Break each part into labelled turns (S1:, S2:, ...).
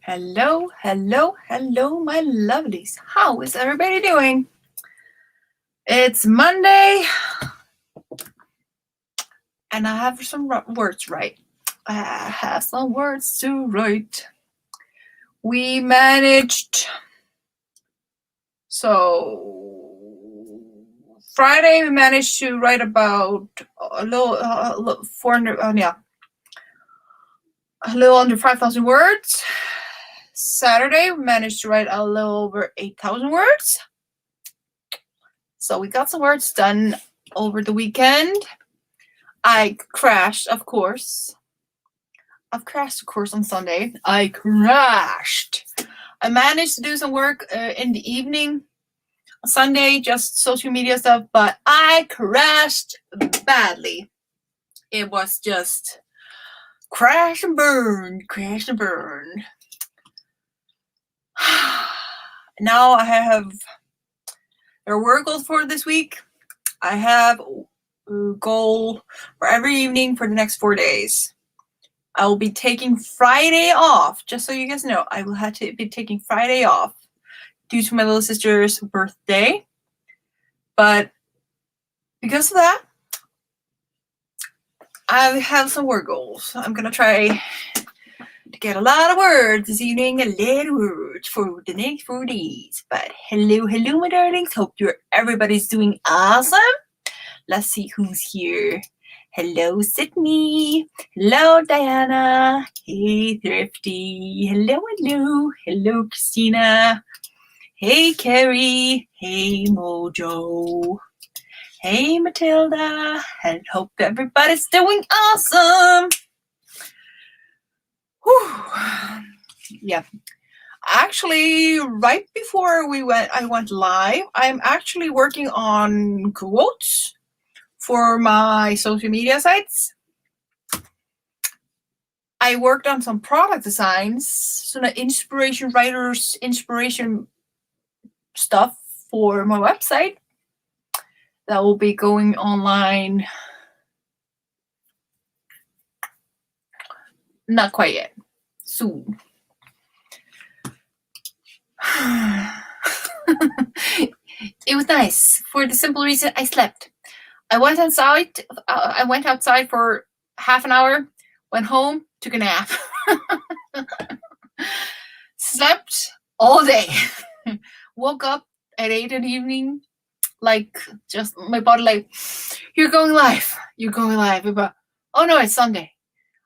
S1: Hello, hello, hello, my lovelies. How is everybody doing? It's Monday, and I have some words right. I have some words to write. We managed. So Friday we managed to write about a little 400. A little under 5,000 words. Saturday we managed to write a little over 8,000 words. So we got some words done over the weekend. I crashed, of course. I've crashed, of course, on Sunday. I crashed. I managed to do some work in the evening. Sunday, just social media stuff, but I crashed badly. It was just crash and burn, crash and burn. Now I have, there were goals for this week. I have a goal for every evening for the next 4 days. I will be taking Friday off, just so you guys know. I will have to be taking Friday off due to my little sister's birthday. But because of that, I have some word goals. I'm going to try to get a lot of words this evening, a lot of words for the next 4 days. But hello, my darlings. Hope everybody's doing awesome. Let's see who's here. Hello, Sydney. Hello, Diana. Hey, Thrifty. Hello, Christina. Hey, Carrie. Hey, Mojo. Hey, Matilda. And hope everybody's doing awesome. Whew. Yeah. Actually, right before I went live, I'm actually working on quotes for my social media sites. I worked on some product designs, so the inspiration stuff for my website that will be going online. Not quite yet. Soon. It was nice for the simple reason I slept. I went outside for half an hour, went home, took a nap. Slept all day. Woke up at 8 in the evening, like just my body like, you're going live. But oh no, it's Sunday.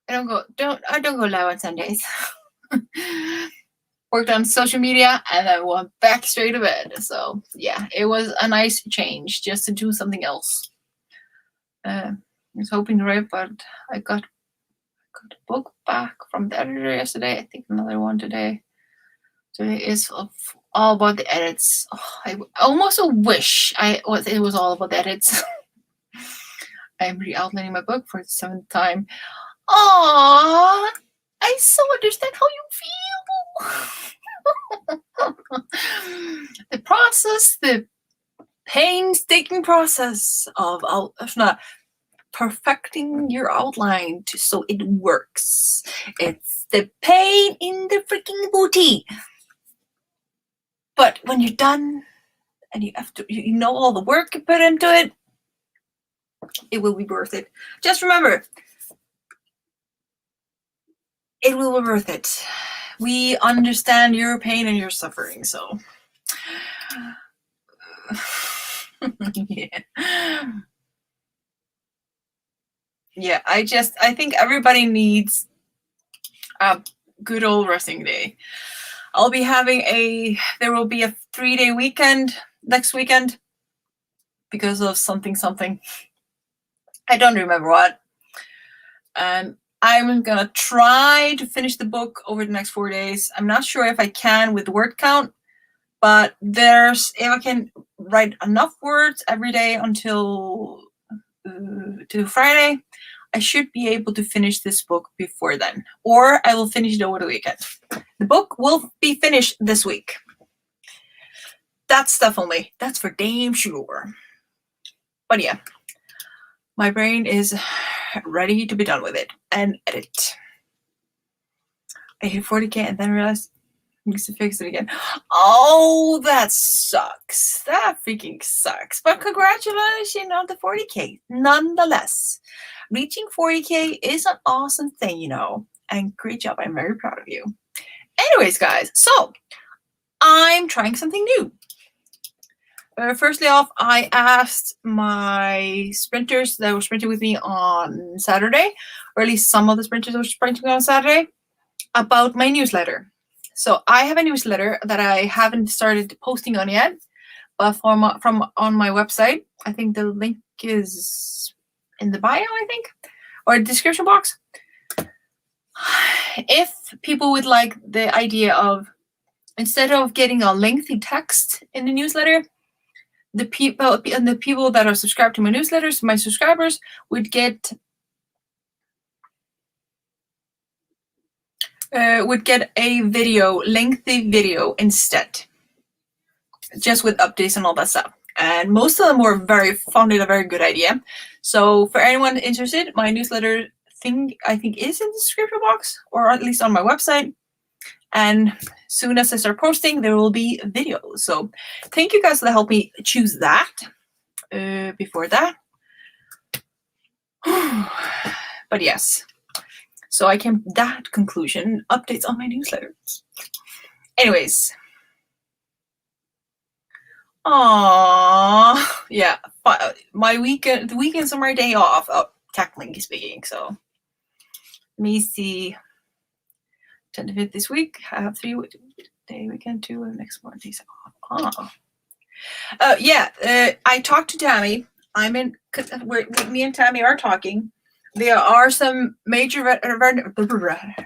S1: I don't go live on Sundays. Worked on social media and then went back straight to bed. So yeah, it was a nice change just to do something else. I was hoping to write, but I got a book back from the editor yesterday. I think another one today. Today is all about the edits. Oh, I almost wish it was all about the edits. I'm re-outlining my book for the 7th time. Aww, I so understand how you feel. The process, the painstaking process of perfecting your outline so it works. It's the pain in the freaking booty. But when you're done and you know all the work you put into it, it will be worth it. Just remember, it will be worth it. We understand your pain and your suffering, so yeah. I think everybody needs a good old resting day. There will be a 3-day weekend next weekend because of something. I don't remember what. And I'm gonna try to finish the book over the next 4 days. I'm not sure if I can with the word count, but if I can write enough words every day until to Friday, I should be able to finish this book before then, or I will finish it over the weekend. The book will be finished this week. That's definitely, that's for damn sure. But yeah, my brain is ready to be done with it and edit. I hit 40K and then realized I need to fix it again. Oh, that sucks. That freaking sucks. But congratulations on the 40K. Nonetheless, reaching 40K is an awesome thing, you know. And great job. I'm very proud of you. Anyways, guys, so I'm trying something new. Firstly off, I asked my sprinters that were sprinting with me on Saturday, or at least some of the sprinters that were sprinting on Saturday, about my newsletter. So I have a newsletter that I haven't started posting on yet, but from on my website. I think the link is in the bio, I think, or description box. If people would like the idea of, instead of getting a lengthy text in the newsletter, the people that are subscribed to my newsletters, my subscribers, would get a lengthy video instead, just with updates and all that stuff. And most of them found it a very good idea. So for anyone interested, my newsletter thing, I think, is in the description box, or at least on my website. And soon as I start posting, there will be videos. So thank you guys that helped me choose that before that. But yes, so I came to that conclusion. Updates on my newsletters. Anyways. Aww, yeah. My the weekends are my day off. Technically speaking, so let me see. 10 to 5 this week. I have 3 day weekend too, and the next one days off. I talked to Tammy. Me and Tammy are talking. There are some major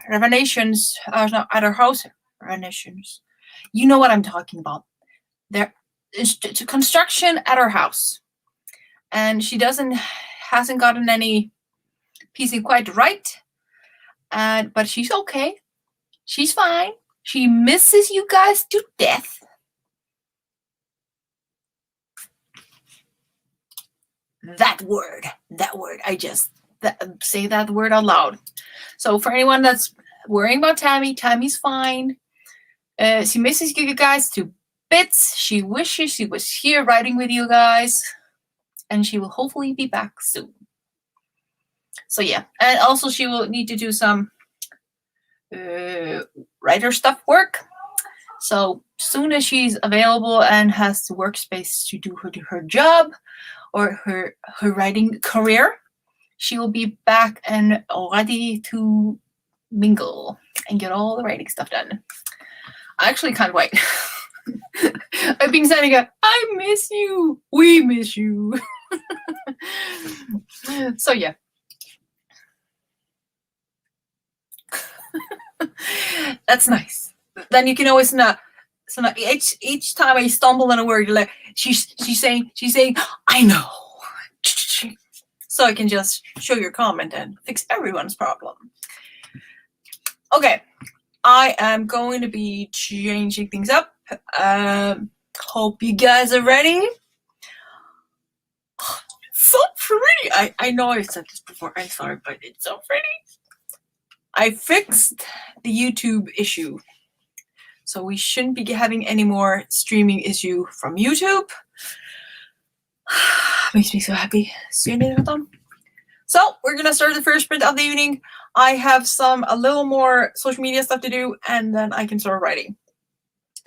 S1: renovations at our house. Renovations. You know what I'm talking about. There is construction at our house, and she hasn't gotten any piecing quite right. But she's okay. She's fine. She misses you guys to death. That word. I just say that word out loud. So for anyone that's worrying about Tammy, Tammy's fine. She misses you guys to bits. She wishes she was here writing with you guys. And she will hopefully be back soon. So yeah. And also she will need to do some writer stuff work. So soon as she's available and has the workspace to do her job or her writing career, she will be back and ready to mingle and get all the writing stuff done. I actually can't wait. I've been saying, I miss you. We miss you. So yeah. That's nice. Then you can always not. So now each time I stumble on a word, like she's saying, I know. So I can just show your comment and fix everyone's problem. Okay, I am going to be changing things up. Hope you guys are ready. So pretty. I know I said this before. I'm sorry, but it's so pretty. I fixed the YouTube issue. So we shouldn't be having any more streaming issue from YouTube. Makes me so happy. So we're going to start the first sprint of the evening. I have a little more social media stuff to do, and then I can start writing.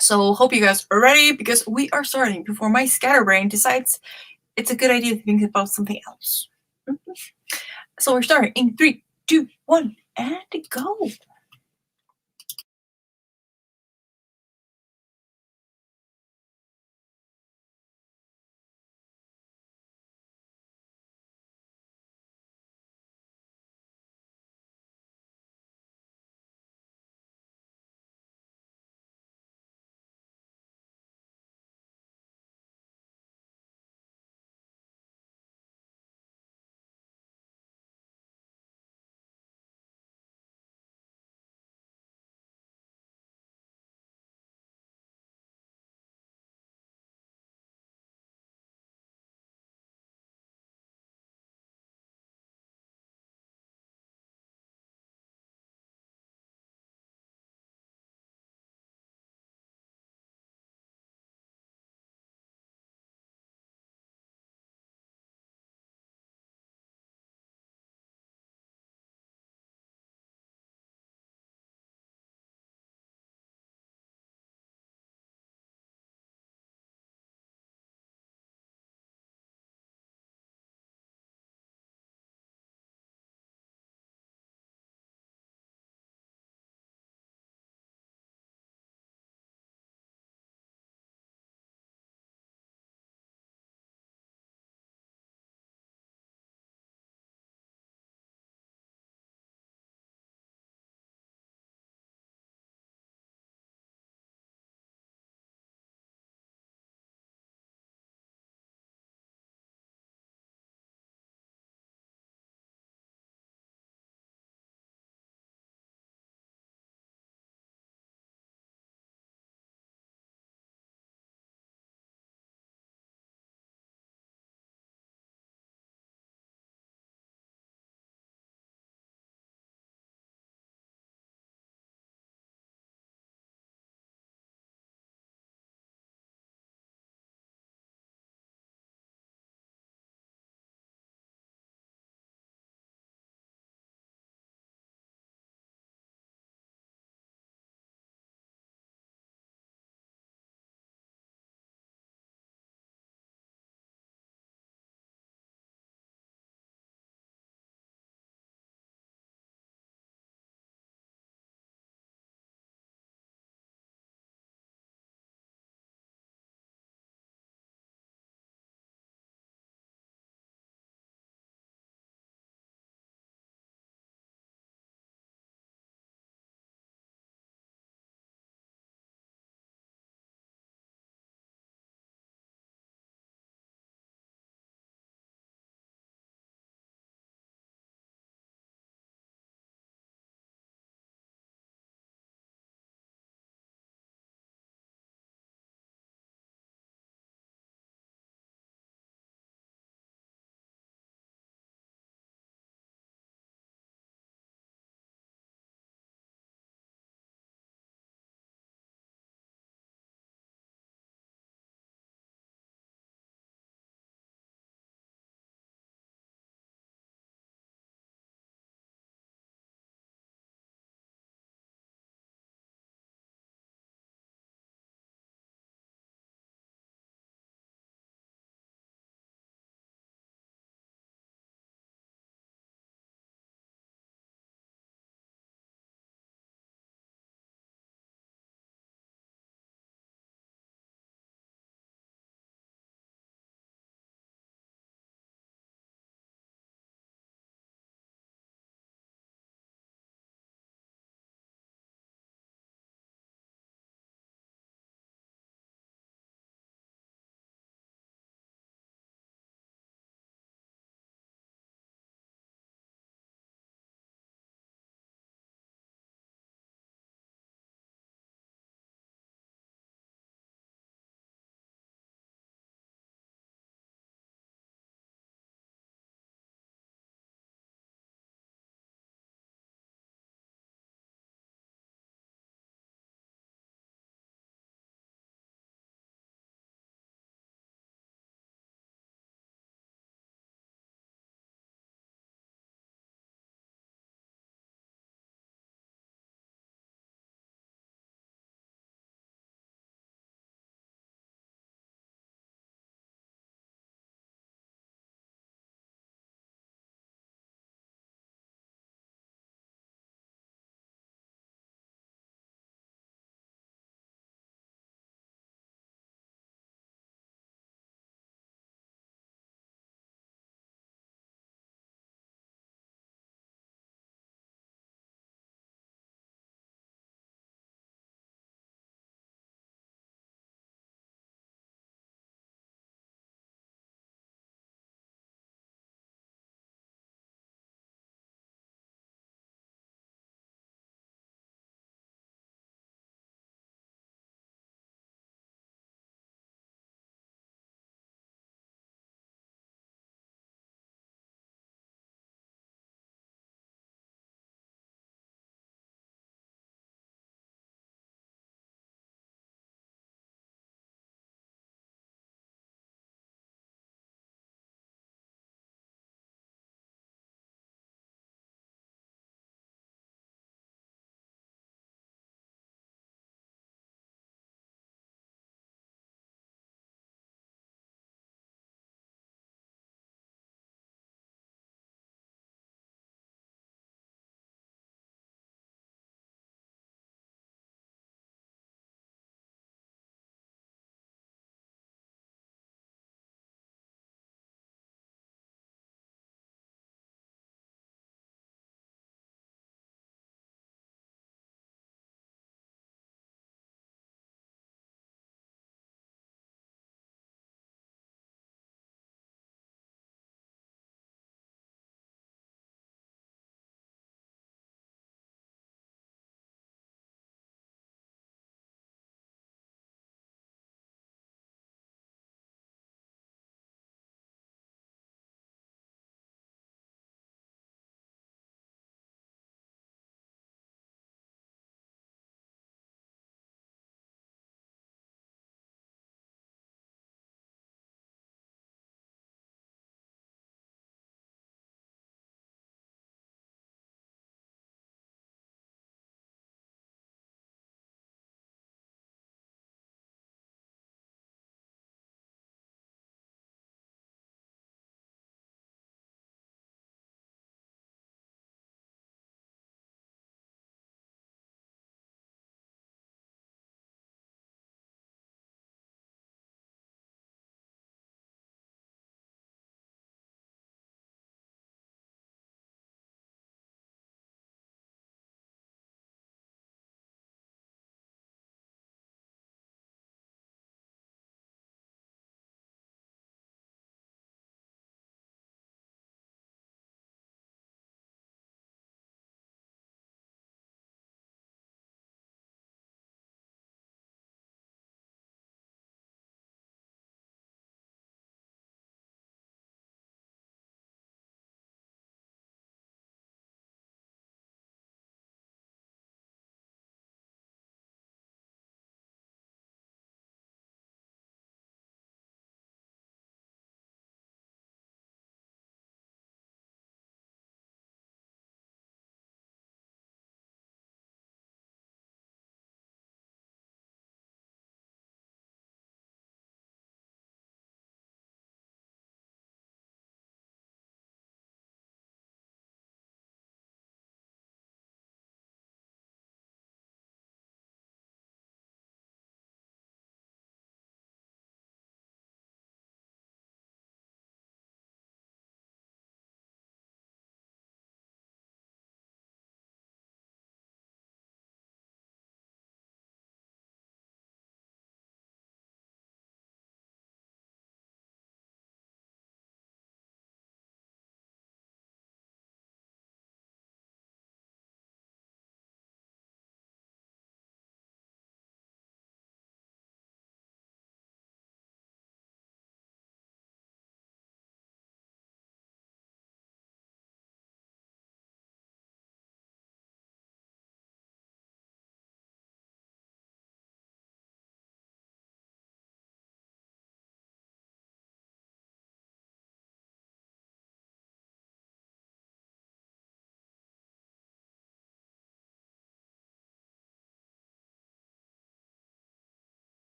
S1: So hope you guys are ready, because we are starting before my scatterbrain decides it's a good idea to think about something else. So we're starting in 3, 2, 1, and go.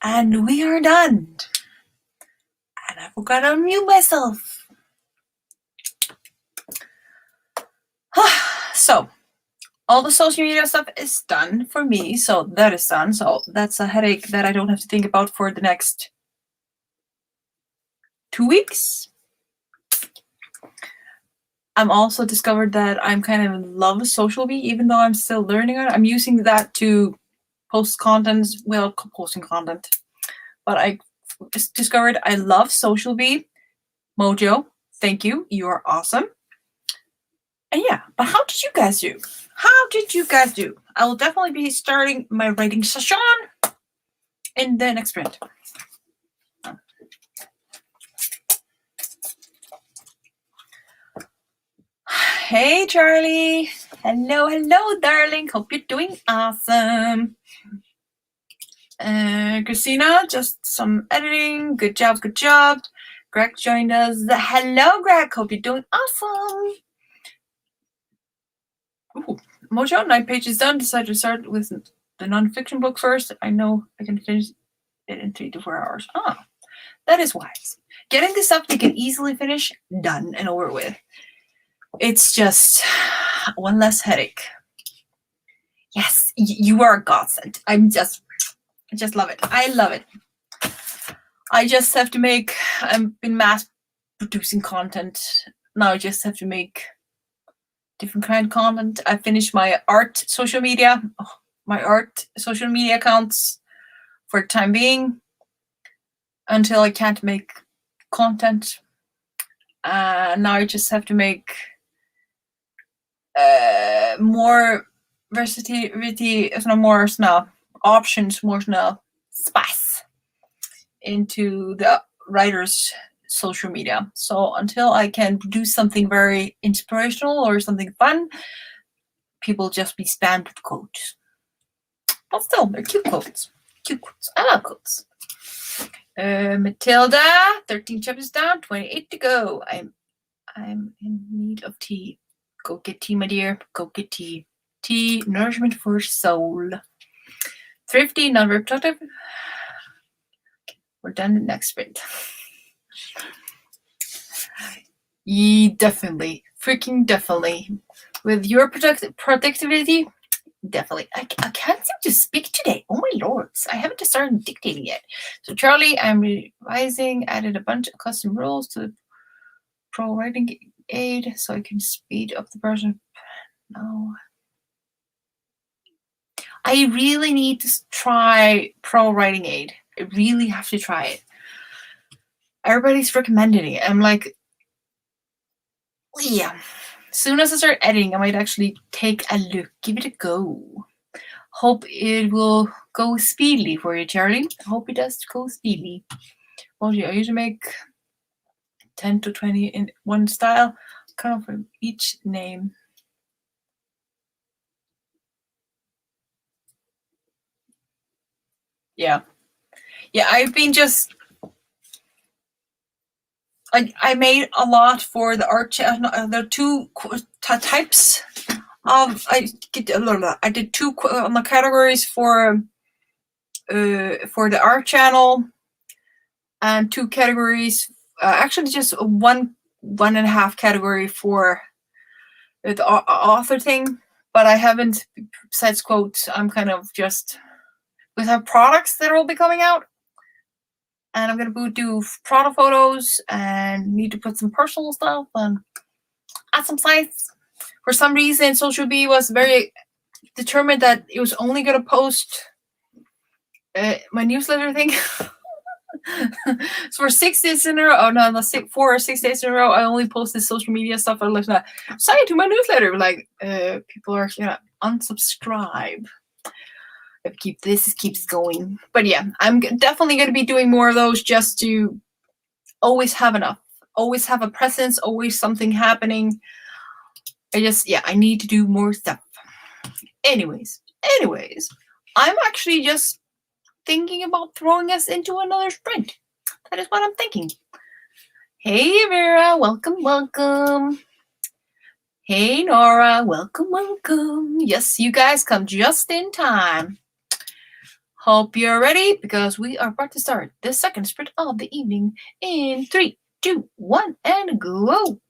S1: And we are done. And I forgot to unmute myself. So, all the social media stuff is done for me. So that is done. So that's a headache that I don't have to think about for the next 2 weeks. I'm also discovered that I'm kind of in love with Social Bee, even though I'm still learning it. I'm using that to post content, well, posting content. But I just discovered I love Social Bee. Mojo, thank you. You are awesome. And yeah, but how did you guys do? How did you guys do? I will definitely be starting my writing session in the next sprint. Hey, Charlie. Hello, hello, darling. Hope you're doing awesome. Christina, just some editing. Good job, good job. Greg joined us. Hello, Greg. Hope you're doing awesome. Ooh, Mojo, 9 pages done. Decided to start with the nonfiction book first. I know I can finish it in 3 to 4 hours. Ah, that is wise. Getting this up you can easily finish, done and over with. It's just one less headache. Yes, you are a godsend. I just love it. I love it. I just have to make, I've been mass producing content. Now I just have to make different kind of content. I finished my art social media, accounts for the time being until I can't make content. Now I just have to make more versatility, more options, more space into the writer's social media. So until I can produce something very inspirational or something fun, people just be spammed with quotes. But still, they're cute quotes. Cute quotes. I love quotes. Matilda, 13 chapters down, 28 to go. I'm in need of tea. Go get tea, my dear. Go get tea. Tea, nourishment for soul. Thrifty, non-reproductive. We're done the next sprint. Definitely. Freaking definitely. With your productivity, definitely. I can't seem to speak today. Oh my lords. I haven't started dictating yet. So Charlie, I'm revising, added a bunch of custom rules to the Pro Writing Aid so I can speed up the version. No. I really need to try Pro Writing Aid. I really have to try it. Everybody's recommending it. I'm like, yeah. As soon as I start editing, I might actually take a look, give it a go. Hope it will go speedily for you, Charlie. Hope it does go speedily. Well, yeah, I usually make 10 to 20 in one style, kind of for each name. Yeah. Yeah, I've been just... I made a lot for the art channel. There are 2 types of... I did 2 on the categories for the art channel, and 2 categories, actually just 1.5 category for the author thing. But I haven't, besides quotes, I'm kind of just... We have products that will be coming out, and I'm gonna do product photos and need to put some personal stuff and add some sites. For some reason, Social Bee was very determined that it was only gonna post my newsletter thing. So for 6 days in a row, 4 or 6 days in a row, I only posted social media stuff. I like that. Sign to my newsletter. Like, people are unsubscribe. This keeps going. But yeah, I'm definitely going to be doing more of those just to always have enough, always have a presence, always something happening. I need to do more stuff. Anyways, I'm actually just thinking about throwing us into another sprint. That is what I'm thinking. Hey, Vera, welcome. Hey, Nora. Welcome, welcome. Yes, you guys come just in time. Hope you're ready because we are about to start the second sprint of the evening in 3, 2, 1, and go.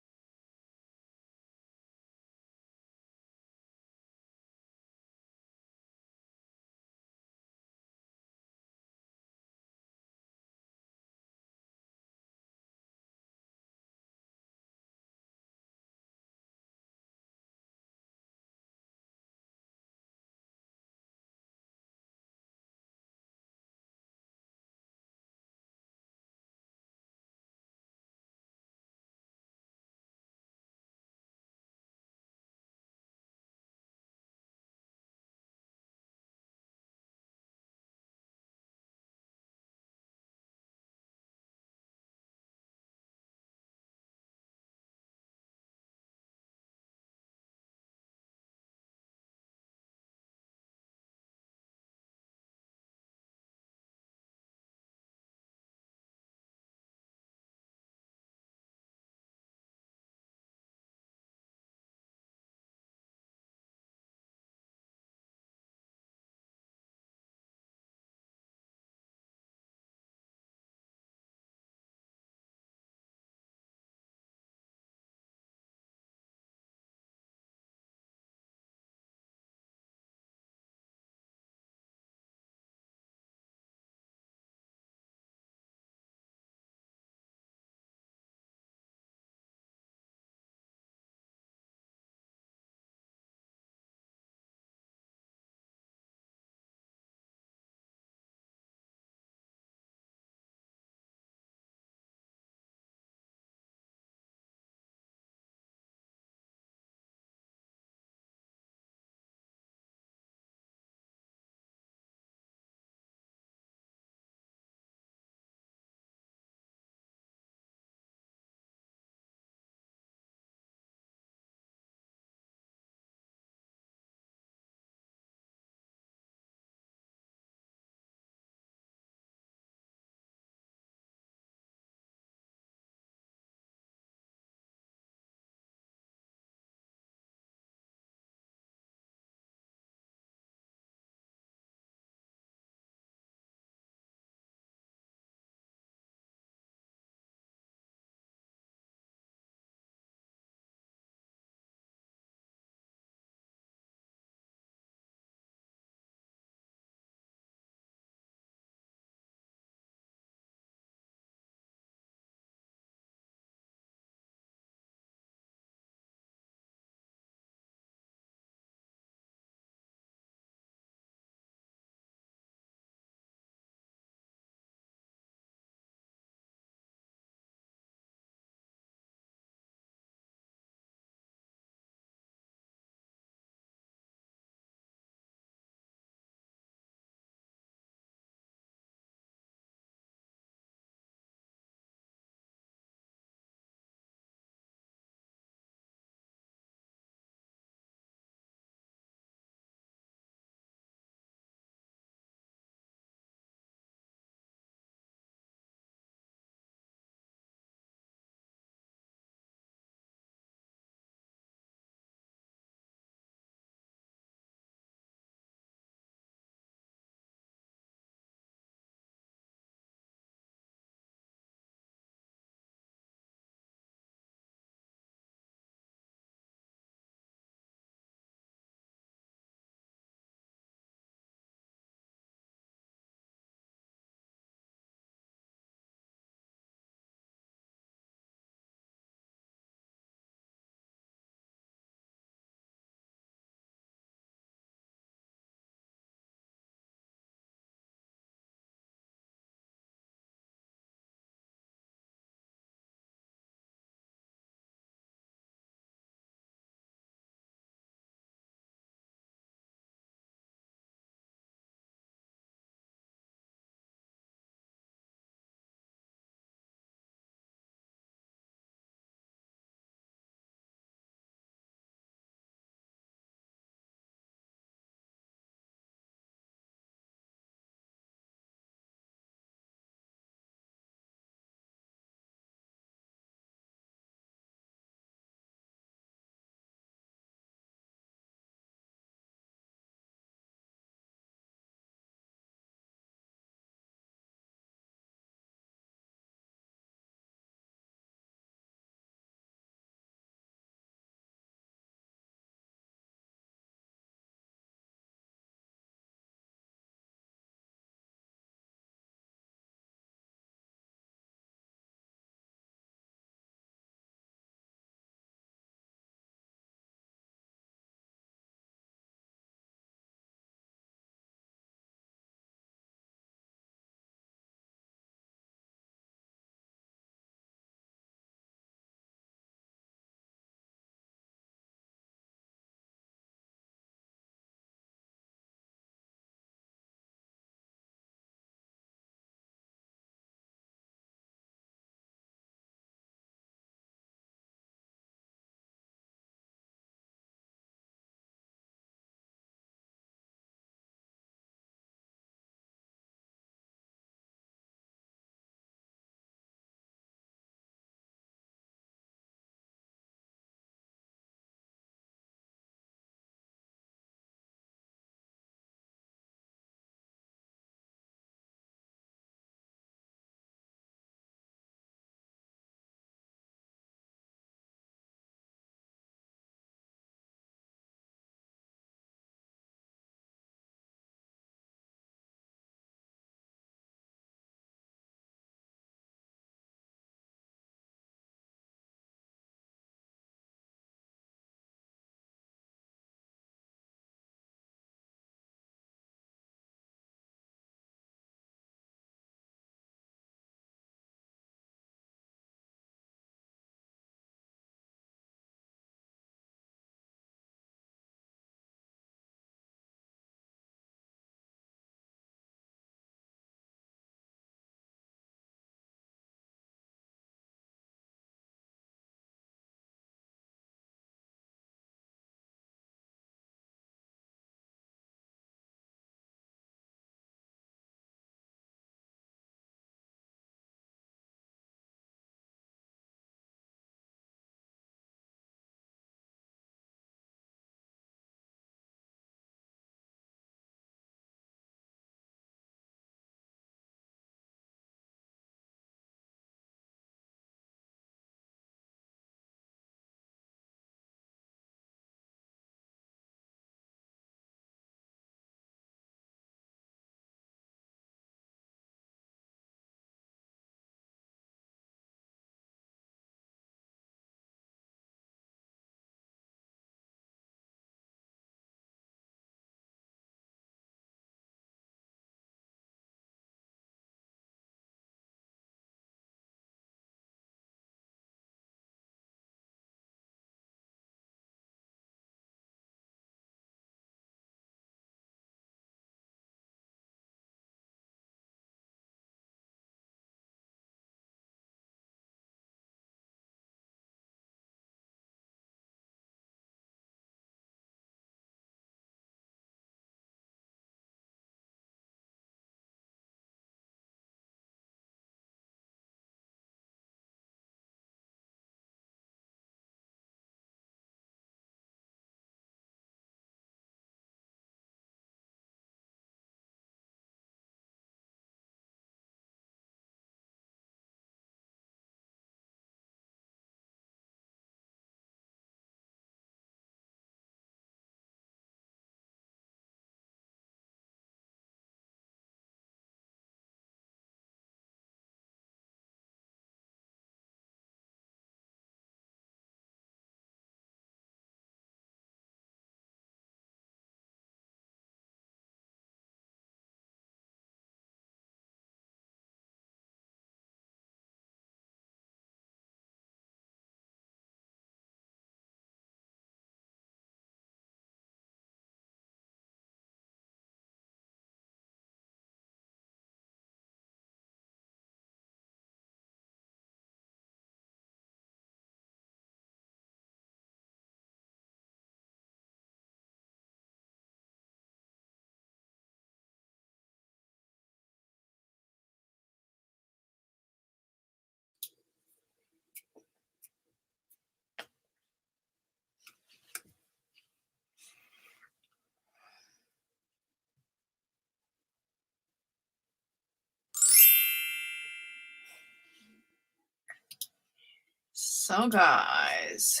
S1: So guys,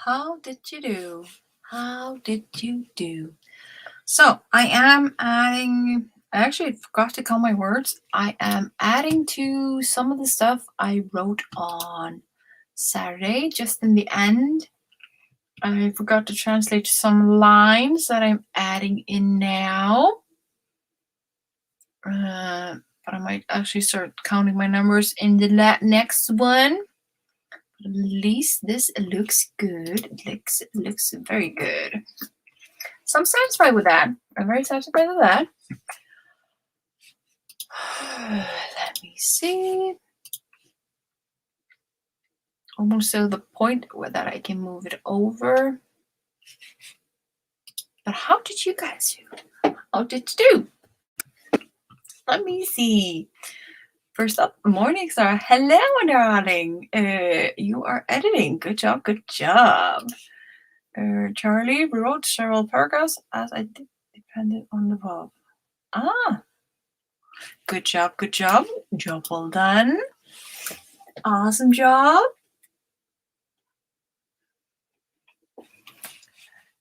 S1: how did you do? How did you do? So I am adding, I actually forgot to count my words. I am adding to some of the stuff I wrote on Saturday, just in the end. I forgot to translate some lines that I'm adding in now. But I might actually start counting my numbers in the next one. At least this looks good. It looks very good. So I'm satisfied with that. I'm very satisfied with that. Let me see. Almost to the point that I can move it over. But how did you guys do? How did you do? Let me see. First up, Morningstar. Hello, darling. You are editing. Good job. Good job. Charlie wrote several paragraphs as I did depended on the verb. Ah. Good job. Good job. Job well done. Awesome job.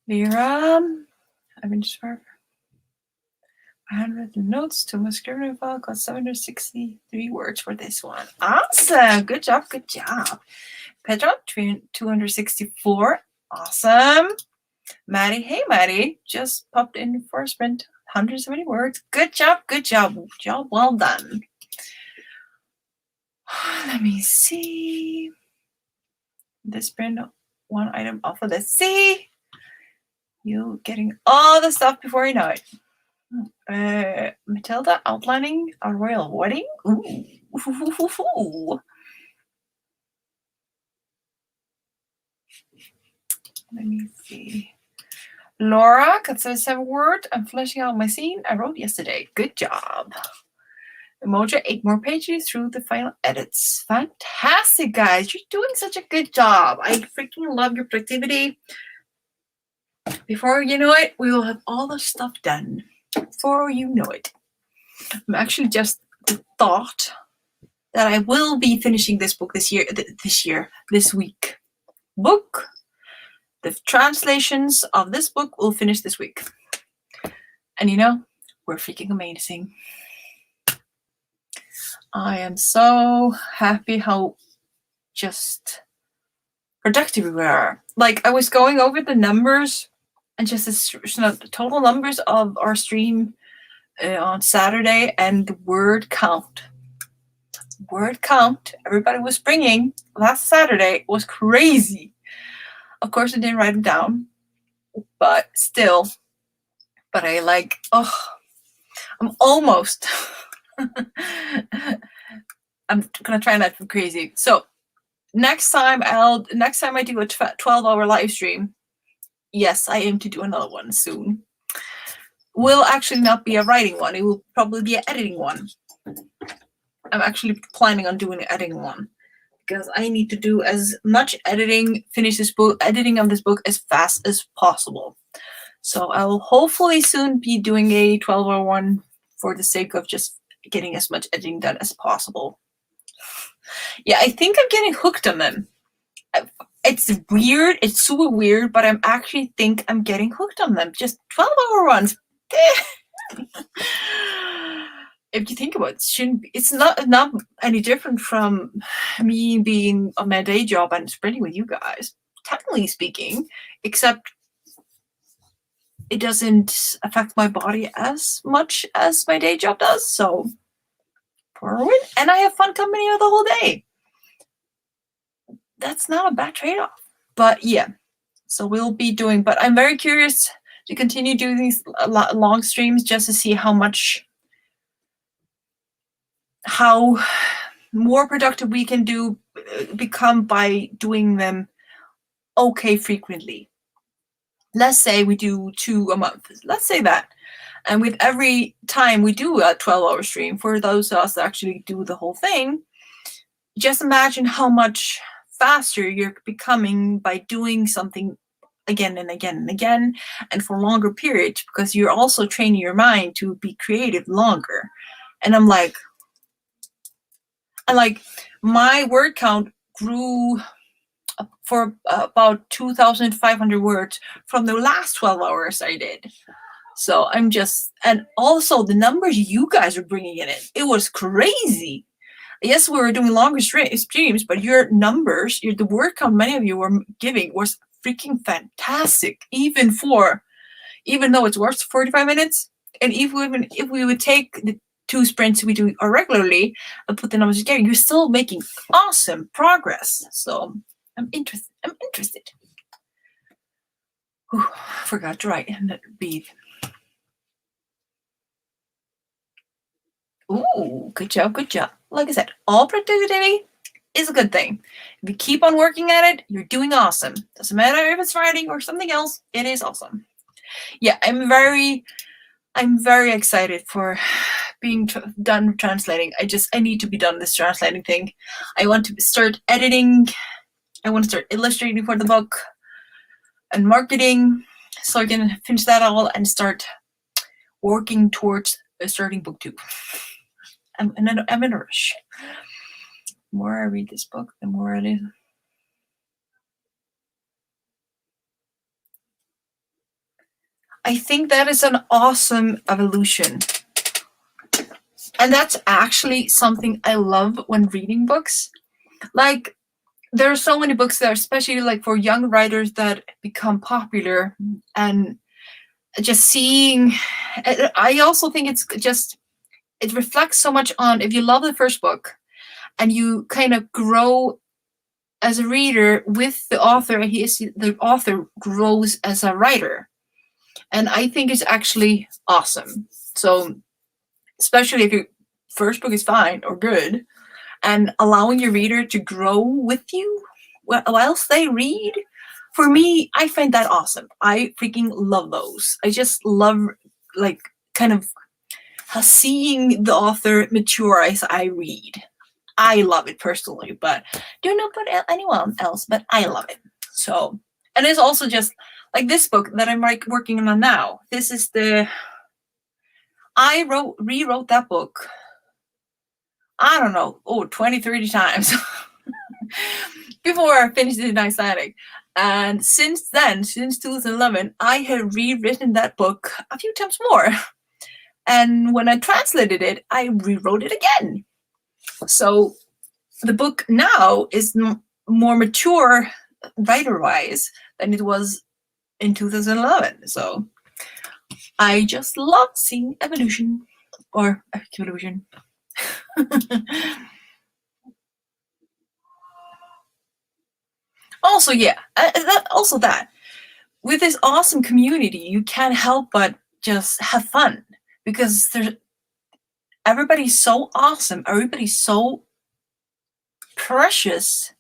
S1: Vera, I've been sharp. I handwritten notes to my scrivener file, got 763 words for this one. Awesome. Good job. Good job. Petra, 264. Awesome. Maddie, hey Maddie, just popped in for a sprint. 170 words. Good job. Good job. Job well done. Let me see. This print one item off of the C. You getting all the stuff before you know it. Matilda outlining a royal wedding. Ooh. Let me see. Laura, got 77 words. I'm fleshing out my scene I wrote yesterday. Good job. Emoji, 8 more pages through the final edits. Fantastic, guys. You're doing such a good job. I freaking love your productivity. Before you know it, we will have all the stuff done. Before you know it. I'm actually just the thought that I will be finishing this book this week. The translations of this book will finish this week. And you know, we're freaking amazing. I am so happy how just productive we are. Like, I was going over the numbers and just the total numbers of our stream on Saturday, and the word count. Everybody was bringing last Saturday was crazy. Of course, I didn't write them down, but still. But I I'm almost. I'm gonna try not to be crazy. So next time I do a 12-hour live stream, yes, I aim to do another one soon. Will actually not be a writing one. It will probably be an editing one. I'm actually planning on doing an editing one because I need to do as much editing of this book as fast as possible. So I will hopefully soon be doing a 12-hour one for the sake of just getting as much editing done as possible. Yeah, I think I'm getting hooked on them. It's weird. It's super weird, but I actually think I'm getting hooked on them. Just 12-hour runs. If you think about it, it's not any different from me being on my day job and sprinting with you guys, technically speaking, except it doesn't affect my body as much as my day job does. So, forward, and I have fun company the whole day. That's not a bad trade-off. But yeah, so we'll be doing. But I'm very curious to continue doing these long streams just to see how more productive we can become by doing them okay frequently. Let's say we do 2 a month. Let's say that. And with every time we do a 12-hour stream, for those of us that actually do the whole thing, just imagine how much faster you're becoming by doing something again and again and again, and for longer periods, because you're also training your mind to be creative longer. And I'm like, my word count grew for about 2,500 words from the last 12 hours I did. So I'm just, and also the numbers you guys are bringing in it was crazy. Yes, we were doing longer streams, but your numbers, the word count many of you were giving was freaking fantastic. Even though it's worth 45 minutes, and even if we would take the 2 sprints we do regularly and put the numbers together, you're still making awesome progress. So I'm interested. Whew, forgot to write and breathe. Ooh, good job, good job. Like I said, all productivity is a good thing. If you keep on working at it, you're doing awesome. Doesn't matter if it's writing or something else, it is awesome. Yeah, I'm very excited for being done translating. I need to be done this translating thing. I want to start editing. I want to start illustrating for the book and marketing, so I can finish that all and start working towards starting book 2. I'm in a rush. The more I read this book, the more it is. I think that is an awesome evolution. And that's actually something I love when reading books. Like, there are so many books that are especially like for young writers that become popular, and just seeing, I also think it reflects so much on, if you love the first book and you kind of grow as a reader with the author, and the author grows as a writer. And I think it's actually awesome. So especially if your first book is fine or good, and allowing your reader to grow with you whilst they read, for me, I find that awesome. I freaking love those. I just love, like, kind of seeing the author mature as I read. I love it personally, but don't know about anyone else, but I love it. So, and it's also just like this book that I'm working on now. This is I rewrote that book, I don't know, 20, 30 times before I finished the Icelandic. And since then, since 2011, I have rewritten that book a few times more. And when I translated it, I rewrote it again. So the book now is more mature writer-wise than it was in 2011. So I just love seeing evolution, or evolution. Also, yeah, that with this awesome community, you can't help but just have fun, because everybody's so awesome, everybody's so precious.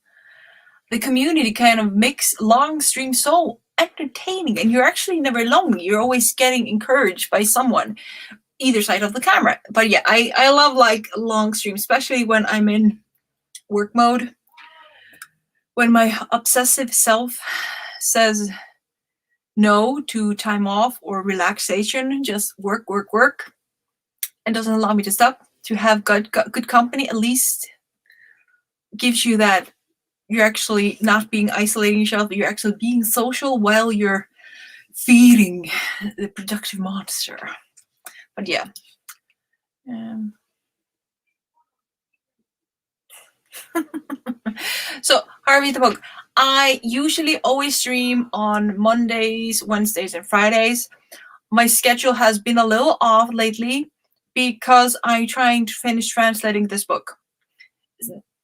S1: The community kind of makes long streams so entertaining, and you're actually never lonely. You're always getting encouraged by someone, either side of the camera. But yeah, I love like long streams, especially when I'm in work mode, when my obsessive self says no to time off or relaxation, just work, and doesn't allow me to stop. To have good company at least gives you that you're actually not being isolating yourself, but you're actually being social while you're feeding the productive monster. But yeah. So, Harvey the book. I usually always stream on Mondays, Wednesdays, and Fridays. My schedule has been a little off lately because I'm trying to finish translating this book.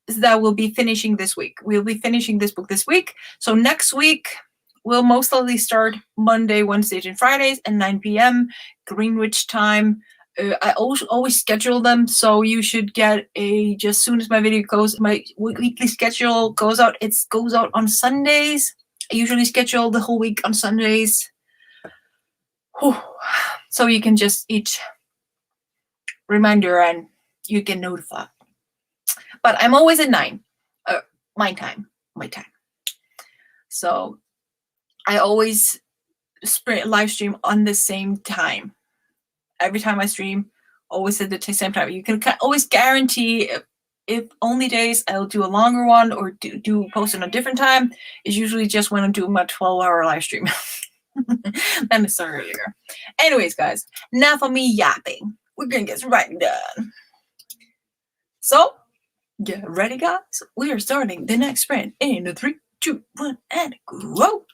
S1: That will be finishing this week. We'll be finishing this book this week. So next week, we'll most likely start Monday, Wednesdays, and Fridays at 9 p.m. Greenwich time. I always schedule them, so you should get just as soon as my video goes, my weekly schedule goes out. It goes out on Sundays. I usually schedule the whole week on Sundays. Whew. So you can just each reminder and you get notified. But I'm always at 9, my time. So I always live stream on the same time. Every time I stream, always at the same time. You can always guarantee if only days I'll do a longer one or do post in a different time is usually just when I'm doing my 12-hour live stream. Then it's earlier. Anyways, guys, enough of me yapping. We're gonna get right done. So, get ready, guys. We are starting the next sprint in 3, 2, 1, and go!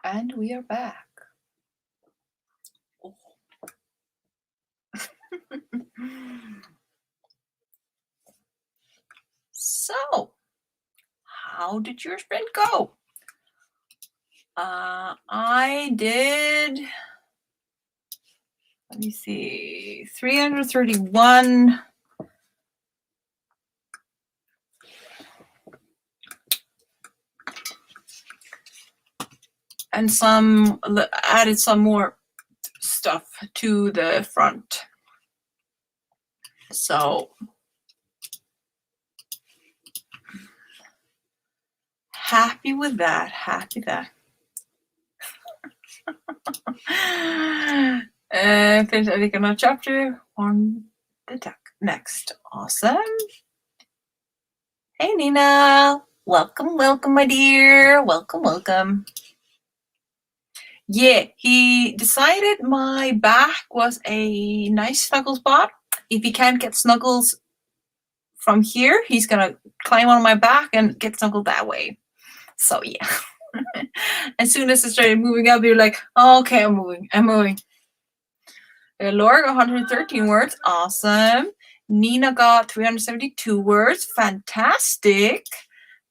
S1: And we are back. Oh. So, how did your sprint go? I did, let me see, 331. And added some more stuff to the front. So happy with that, finish editing another chapter on the deck next. Awesome. Hey Nina, welcome, my dear. Welcome. Yeah, he decided my back was a nice snuggle spot. If he can't get snuggles from here, he's gonna climb on my back and get snuggled that way. So yeah. As soon as I started moving up, you're like, oh, okay, I'm moving. Laura got 113 words. Awesome. Nina got 372 words. Fantastic.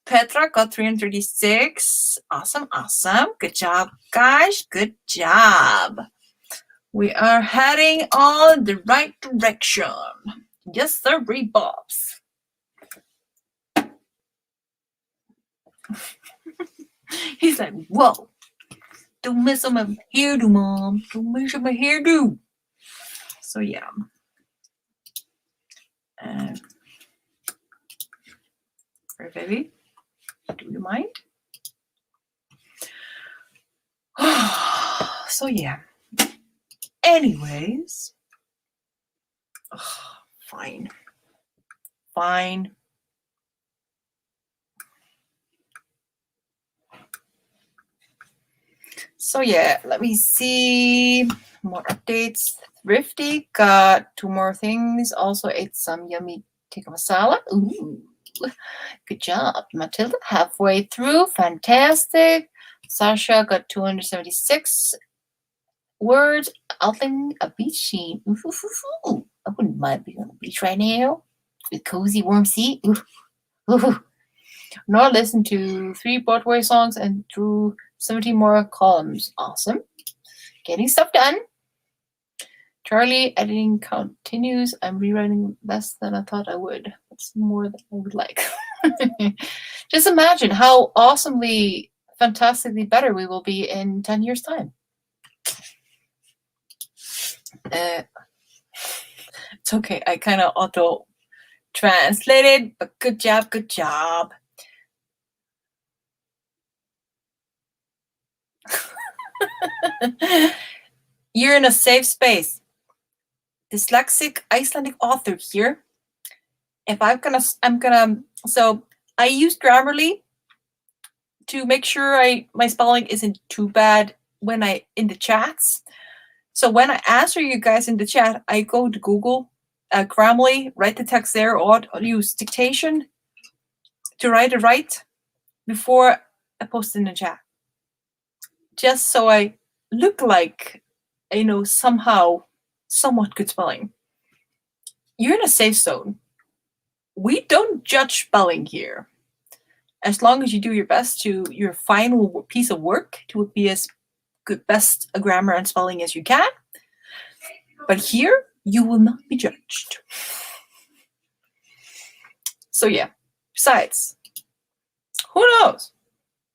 S1: Petra got 336. Awesome. Good job, guys. Good job. We are heading on the right direction. Yes, sir, Bobs. He's like, whoa. Don't mess up my hairdo, Mom. Don't mess up my hairdo. So, yeah. Right, baby? Do you mind? So, yeah. Anyways. Fine. So, yeah, let me see. More updates. Thrifty got 2 more things. Also ate some yummy tikka masala. Ooh, good job. Matilda, halfway through. Fantastic. Sasha got 276 words. Outlining a beach scene. Ooh, ooh, ooh, ooh. I wouldn't mind being on the beach right now with cozy, warm seat. Ooh, ooh. Nora listened to 3 Broadway songs and drew 70 more columns. Awesome. Getting stuff done. Charlie, editing continues. I'm rewriting less than I thought I would. That's more than I would like. Just imagine how awesomely, fantastically better we will be in 10 years' time. It's okay. I kind of auto-translated, but good job. You're in a safe space. Dyslexic Icelandic author here. If so I use Grammarly to make sure my spelling isn't too bad when in the chats. So when I answer you guys in the chat, I go to Google, Grammarly, write the text there, or use dictation to write it right before I post it in the chat. Just so I look like I know somewhat good spelling. You're in a safe zone. We don't judge spelling here. As long as you do your best to your final piece of work to be as best a grammar and spelling as you can. But here, you will not be judged. So yeah, besides, who knows?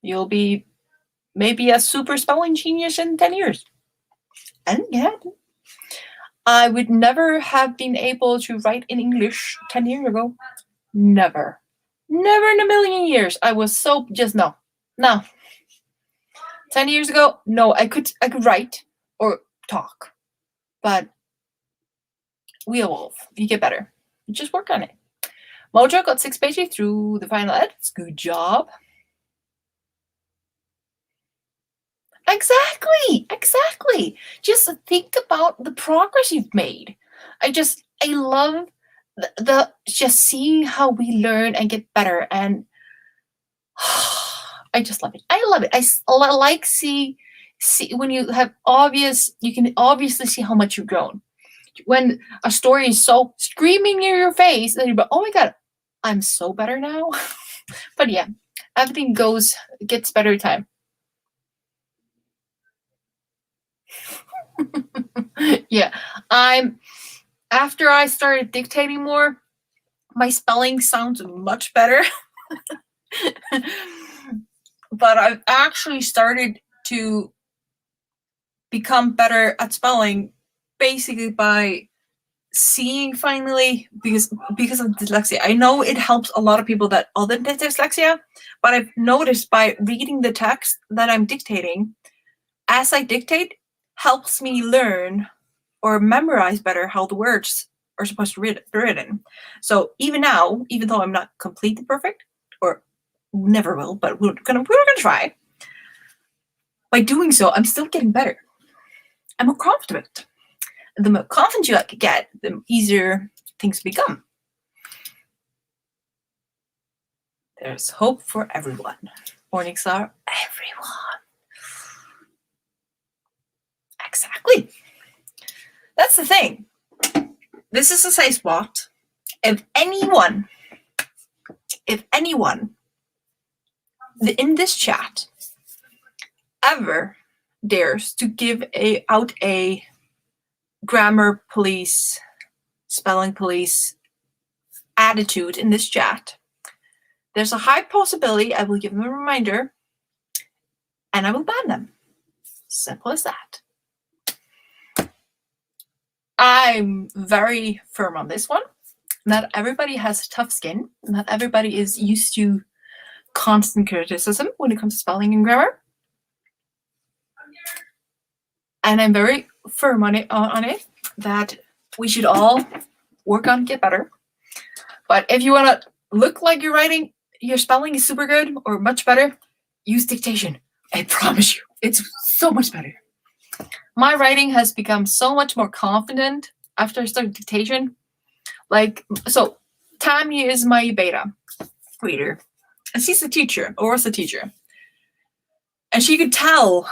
S1: You'll be maybe a super spelling genius in 10 years. And yeah, I would never have been able to write in English 10 years ago. Never in a million years. I was so just no. 10 years ago, no, I could write or talk, but we evolve. You get better. You just work on it. Mojo got 6 pages through the final edits. Good job. Exactly. Just think about the progress you've made. I love the just seeing how we learn and get better, and I just love it. I like see see, when you have obvious, you can obviously see how much you've grown. When a story is so screaming near your face, then you're like, oh my god, I'm so better now. But yeah, everything gets better with time. Yeah, after I started dictating more, my spelling sounds much better. But I've actually started to become better at spelling basically by seeing finally, because of dyslexia. I know it helps a lot of people that other than dyslexia, but I've noticed by reading the text that I'm dictating, as I dictate, helps me learn or memorize better how the words are supposed to be written. So even now, even though I'm not completely perfect, or never will, but we're gonna try. By doing so, I'm still getting better. I'm more confident. The more confident you get, the easier things become. There's hope for everyone. Morningstar, everyone. Exactly. That's the thing. This is a safe spot. If anyone in this chat ever dares to give out a grammar police, spelling police attitude in this chat, there's a high possibility I will give them a reminder and I will ban them. Simple as that. I'm very firm on this one. Not everybody has tough skin. Not everybody is used to constant criticism when it comes to spelling and grammar. And I'm very firm on it that we should all work on get better. But if you want to look like you're writing, your spelling is super good or much better, use dictation. I promise you, it's so much better. My writing has become so much more confident after I started dictation. Like, so Tammy is my beta reader. And she's a teacher, or was a teacher. And she could tell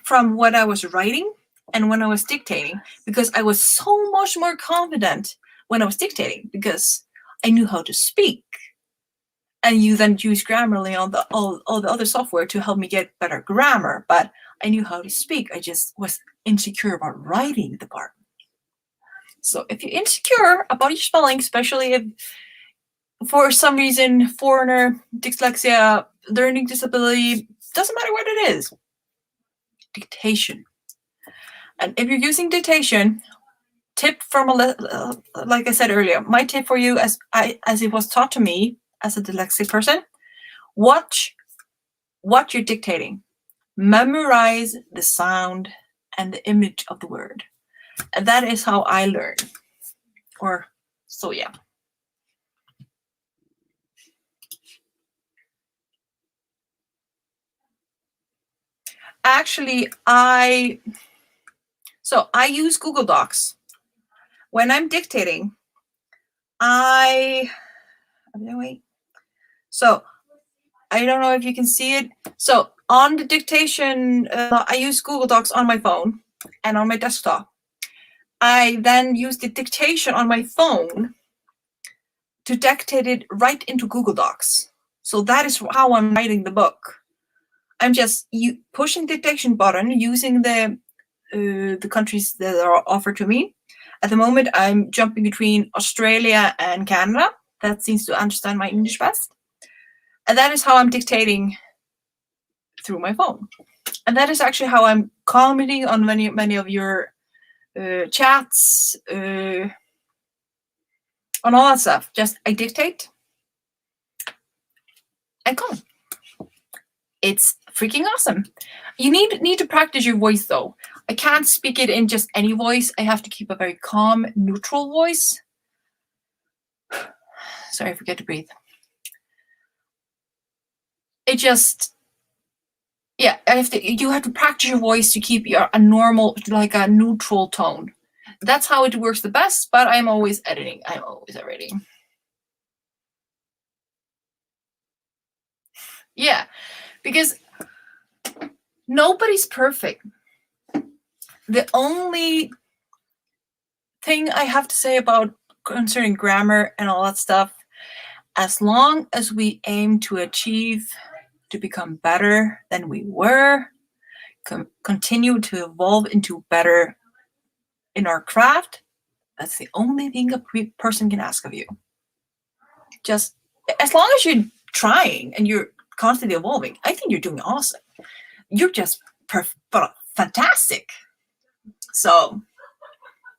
S1: from what I was writing and when I was dictating, because I was so much more confident when I was dictating, because I knew how to speak. And you then use Grammarly on all the other software to help me get better grammar. But I knew how to speak. I just was insecure about writing the part. So if you're insecure about your spelling, especially if for some reason, foreigner, dyslexia, learning disability, doesn't matter what it is, dictation. And if you're using dictation, tip from like I said earlier, my tip for you, as it was taught to me as a dyslexic person, watch what you're dictating. Memorize the sound and the image of the word. And that is how I learn. Or so, yeah. Actually, I use Google Docs. When I'm dictating, so I don't know if you can see it. So on the dictation, I use Google Docs on my phone and on my desktop. I then use the dictation on my phone to dictate it right into Google Docs. So that is how I'm writing the book. I'm just pushing the dictation button using the countries that are offered to me. At the moment, I'm jumping between Australia and Canada. That seems to understand my English best. And that is how I'm dictating through my phone. And that is actually how I'm commenting on many of your chats, on all that stuff. Just I dictate and comment. It's freaking awesome. You need to practice your voice though. I can't speak it in just any voice. I have to keep a very calm, neutral voice. Sorry, I forget to breathe. It just, yeah, you have to practice your voice to keep a normal, like a neutral tone. That's how it works the best, but I'm always editing. I'm always editing. Yeah, because Nobody's perfect. The only thing I have to say about concerning grammar and all that stuff, as long as we aim to achieve, to become better than we were, continue to evolve into better in our craft, that's the only thing a person can ask of you. Just as long as you're trying and you're constantly evolving, I think you're doing awesome. You're just fantastic. So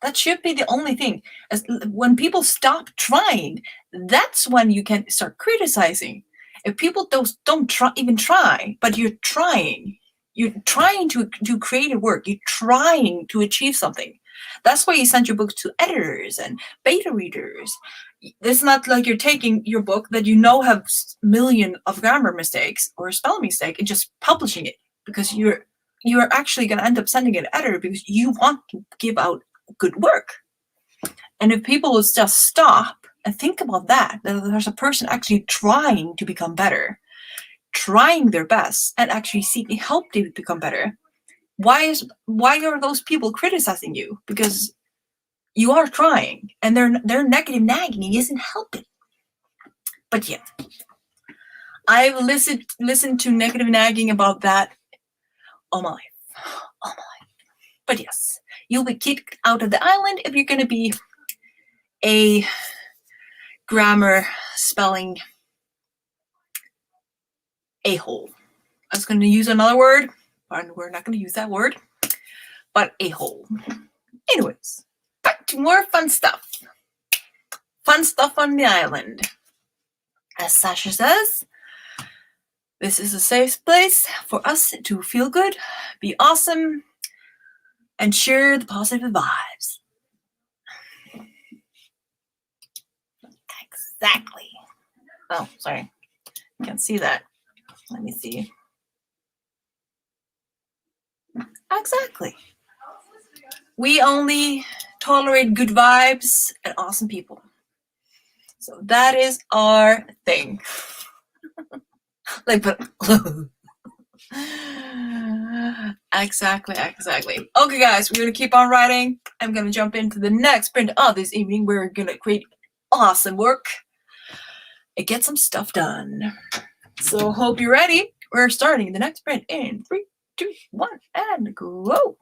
S1: that should be the only thing. As when people stop trying, that's when you can start criticizing. If people don't even try, but you're trying to do creative work, you're trying to achieve something. That's why you send your books to editors and beta readers. It's not like you're taking your book that you know have million of grammar mistakes or spelling mistake and just publishing it, because you're actually going to end up sending it to an editor because you want to give out good work. And if people would just stop and think about that there's a person actually trying to become better, trying their best, and actually seeking help to become better, why are those people criticizing you? Because you are trying, and their negative nagging isn't helping. But yeah, I've listened to negative nagging about that all my life. But yes, you'll be kicked out of the island if you're going to be a grammar spelling a-hole. I was going to use another word, but we're not going to use that word. But a-hole. Anyways, back to more fun stuff. Fun stuff on the island. As Sasha says, this is a safe place for us to feel good, be awesome, and share the positive vibes. Exactly. Oh, sorry. Can't see that. Let me see. Exactly. We only tolerate good vibes and awesome people. So that is our thing. Like, but exactly. Okay, guys, we're gonna keep on writing. I'm gonna jump into the next print of this evening. We're gonna create awesome work and get some stuff done. So hope you're ready. We're starting the next print in 3, 2, 1, and go.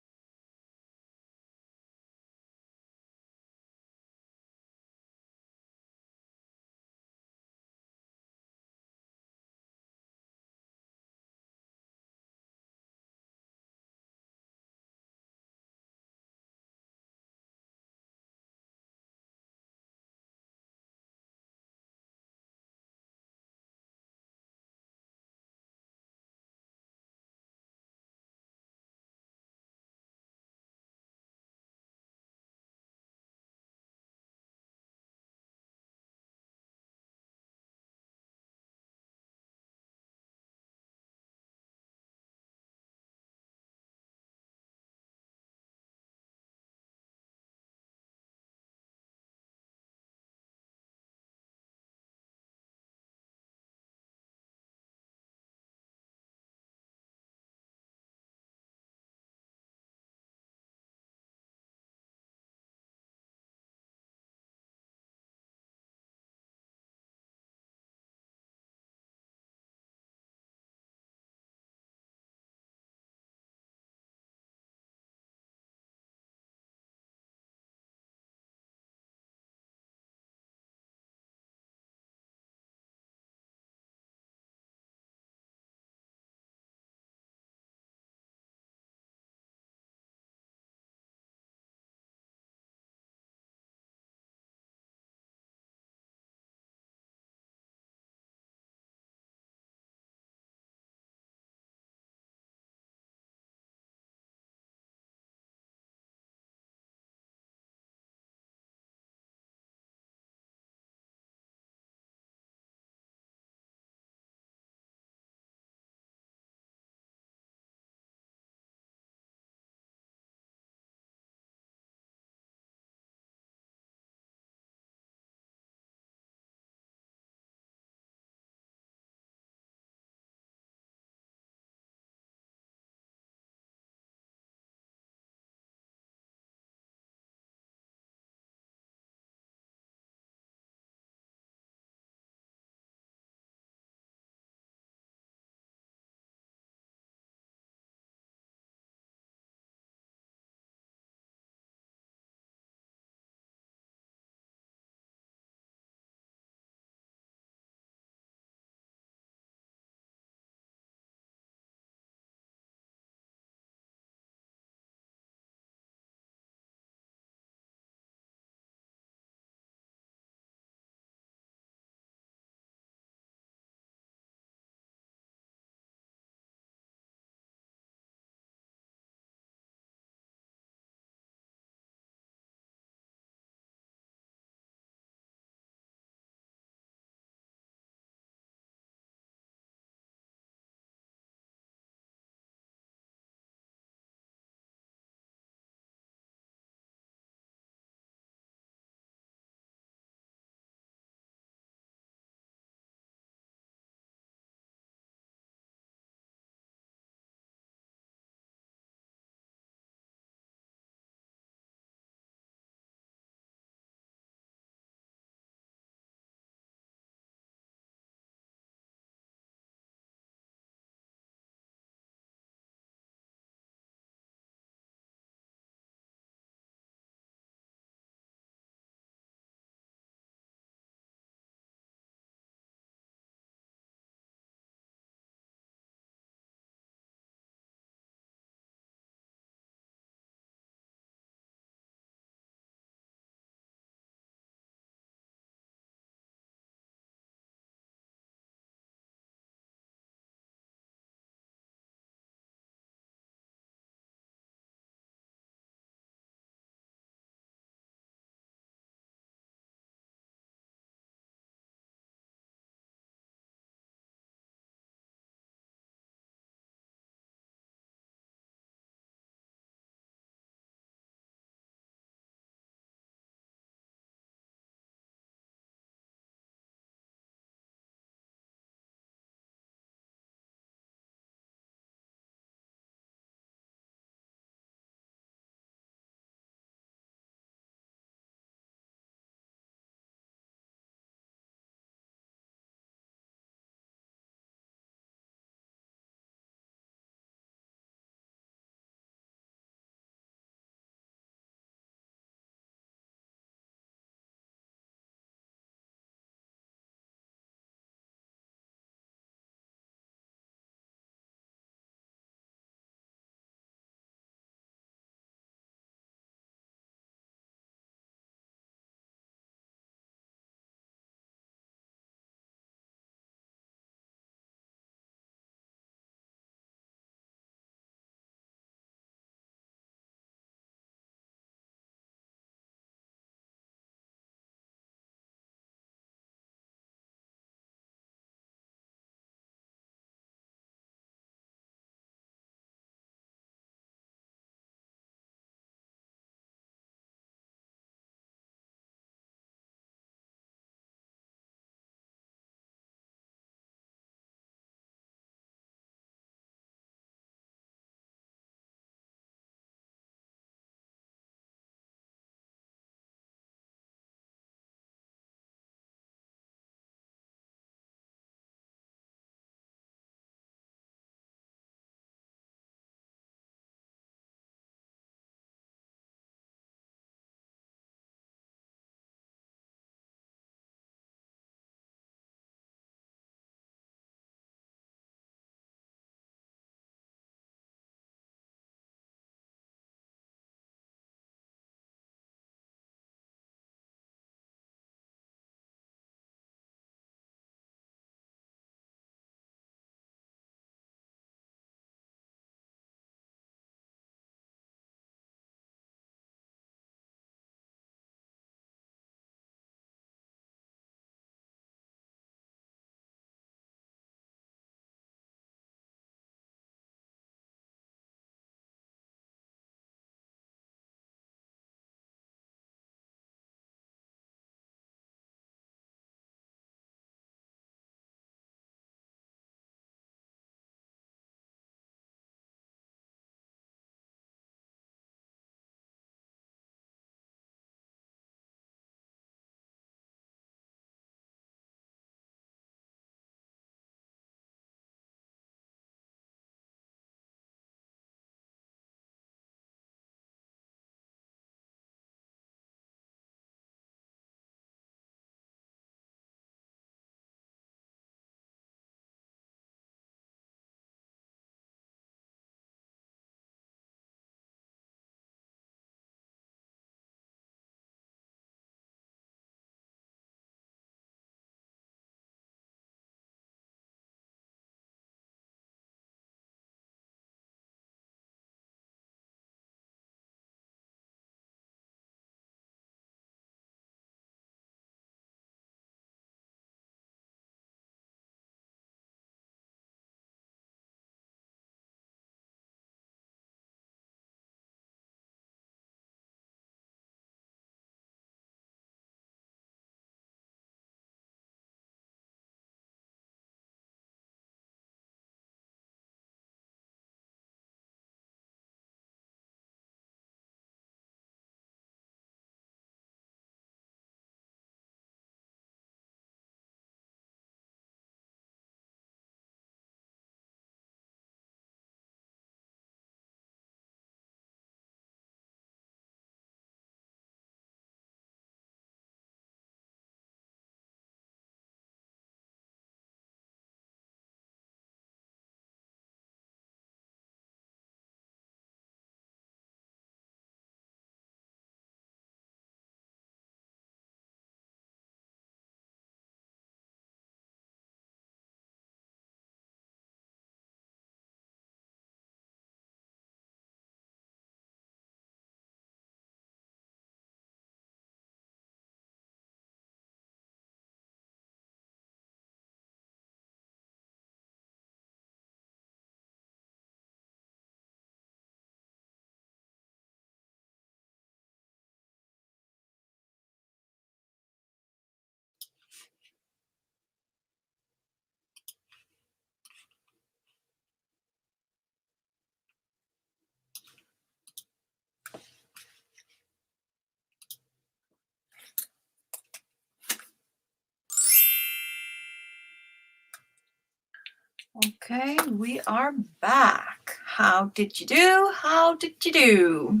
S1: Okay, we are back. How did you do? How did you do?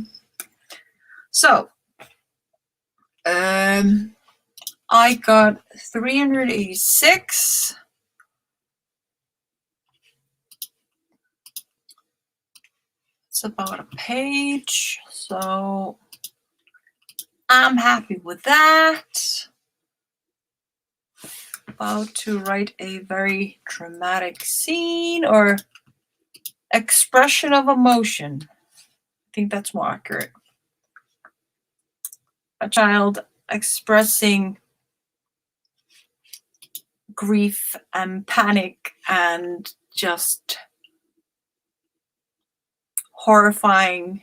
S1: So, I got 386. It's about a page, so I'm happy with that. About to write a very dramatic scene or expression of emotion. I think that's more accurate. A child expressing grief and panic and just horrifying,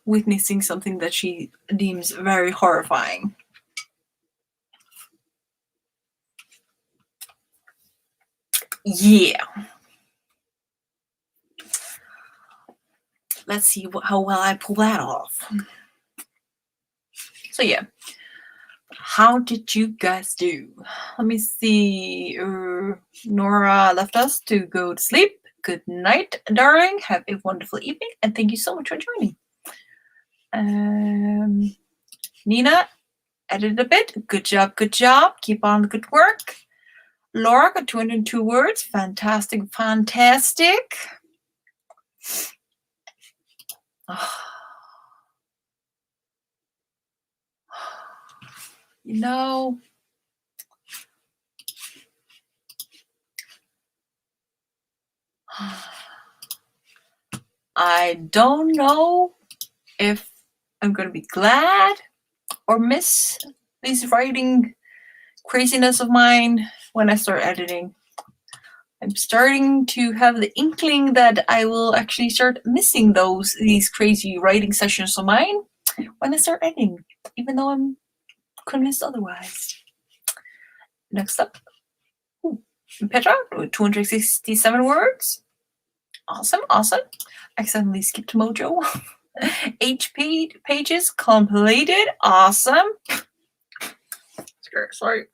S1: witnessing something that she deems very horrifying. Yeah. Let's see how well I pull that off. So yeah. How did you guys do? Let me see. Nora left us to go to sleep. Good night, darling. Have a wonderful evening, and thank you so much for joining. Nina edited a bit. Good job, good job. Keep on the good work. Laura got 202 words. Fantastic, fantastic. You know, I don't know if I'm going to be glad or miss this writing craziness of mine when I start editing. I'm starting to have the inkling that I will actually start missing these crazy writing sessions of mine when I start editing, even though I'm convinced otherwise. Next up, Petra with 267 words. Awesome, awesome. Accidentally skipped Mojo. HP pages completed. Awesome. Sorry.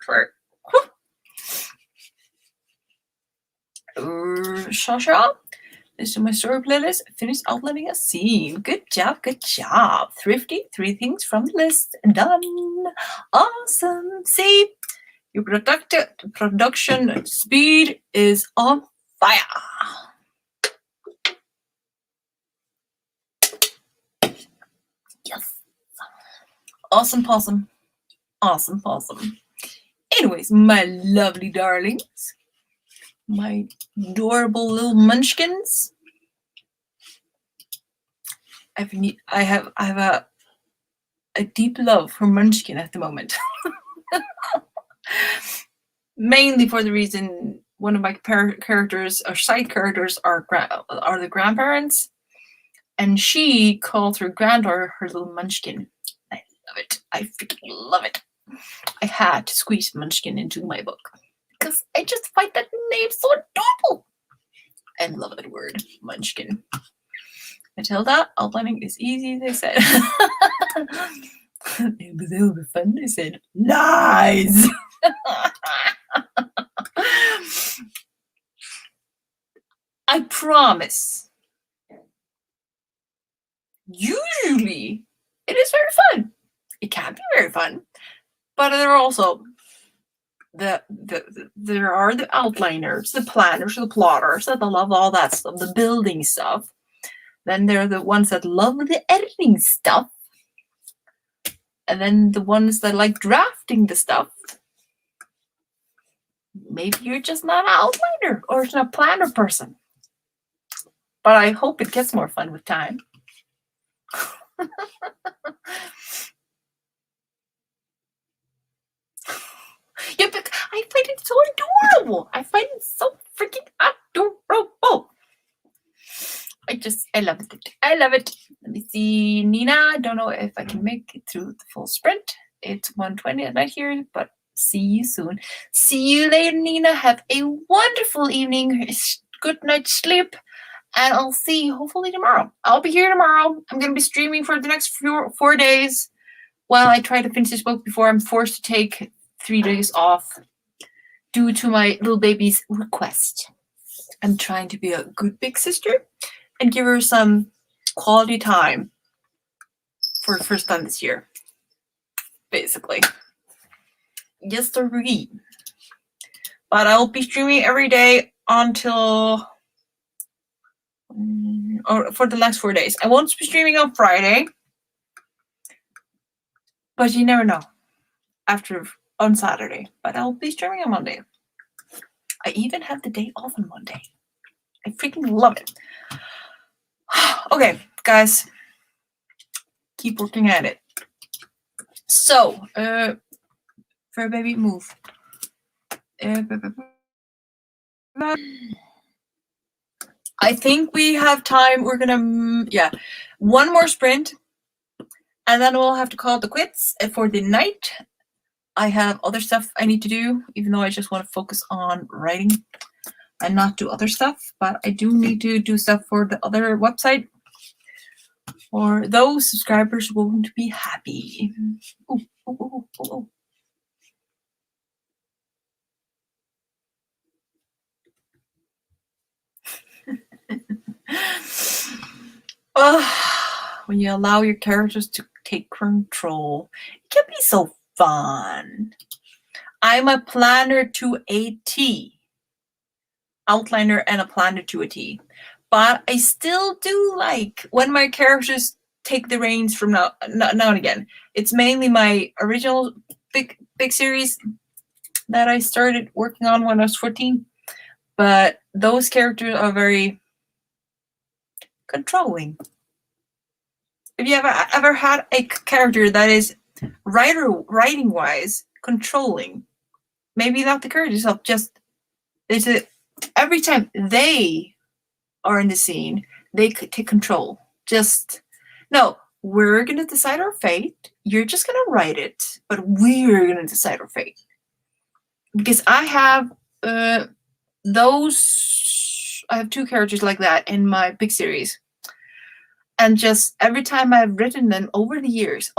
S1: Shasha. This is my story playlist. Finished outlining a scene. Good job, good job. Thrifty, 3 things from the list. Done. Awesome. See, your production speed is on fire. Yes. Awesome possum. Awesome possum. Anyways, my lovely darlings, my adorable little munchkins. I have a deep love for Munchkin at the moment. Mainly for the reason one of my characters or side characters are the grandparents, and she called her granddaughter her little Munchkin. I love it. I freaking love it. I had to squeeze Munchkin into my book because I just find that name so adorable. I love that word, Munchkin. Matilda, outlining is easy, they said. It'll be fun, they said. Nice! I promise. Usually, it is very fun. It can be very fun. But there are also there are the outliners, the planners, the plotters that love all that stuff, the building stuff. Then there are the ones that love the editing stuff. And then the ones that like drafting the stuff. Maybe you're just not an outliner or not a planner person. But I hope it gets more fun with time. Yeah, but I find it so adorable. I find it so freaking adorable. I love it. I love it. Let me see. Nina, I don't know if I can make it through the full sprint. It's 1:20 at night here, but see you soon. See you later, Nina. Have a wonderful evening. Good night's sleep. And I'll see you hopefully tomorrow. I'll be here tomorrow. I'm going to be streaming for the next 4 days while I try to finish this book before I'm forced to take 3 days off due to my little baby's request. I'm trying to be a good big sister and give her some quality time for the first time this year, basically. Yes, sirree. But I'll be streaming every day until, or for the next 4 days. I won't be streaming on Friday, but you never know. On Saturday, but I'll be streaming on Monday. I even have the day off on Monday. I freaking love it. Okay, guys, keep working at it. So, Fur baby, move. I think we have time. We're gonna, one more sprint, and then we'll have to call it the quits for the night. I have other stuff I need to do, even though I just want to focus on writing and not do other stuff. But I do need to do stuff for the other website, or those subscribers won't be happy. Ooh, ooh, ooh, ooh, ooh. When you allow your characters to take control, it can be so fun. I'm a planner to a T. Outliner and a planner to a T. But I still do like when my characters take the reins from now and again. It's mainly my original big series that I started working on when I was 14. But those characters are very controlling. If you ever had a character that is writing-wise controlling, maybe not the character itself, just every time they are in the scene, they could take control. Just, no, we're going to decide our fate. You're just going to write it, but we're going to decide our fate. Because I have I have 2 characters like that in my big series. And just every time I've written them over the years,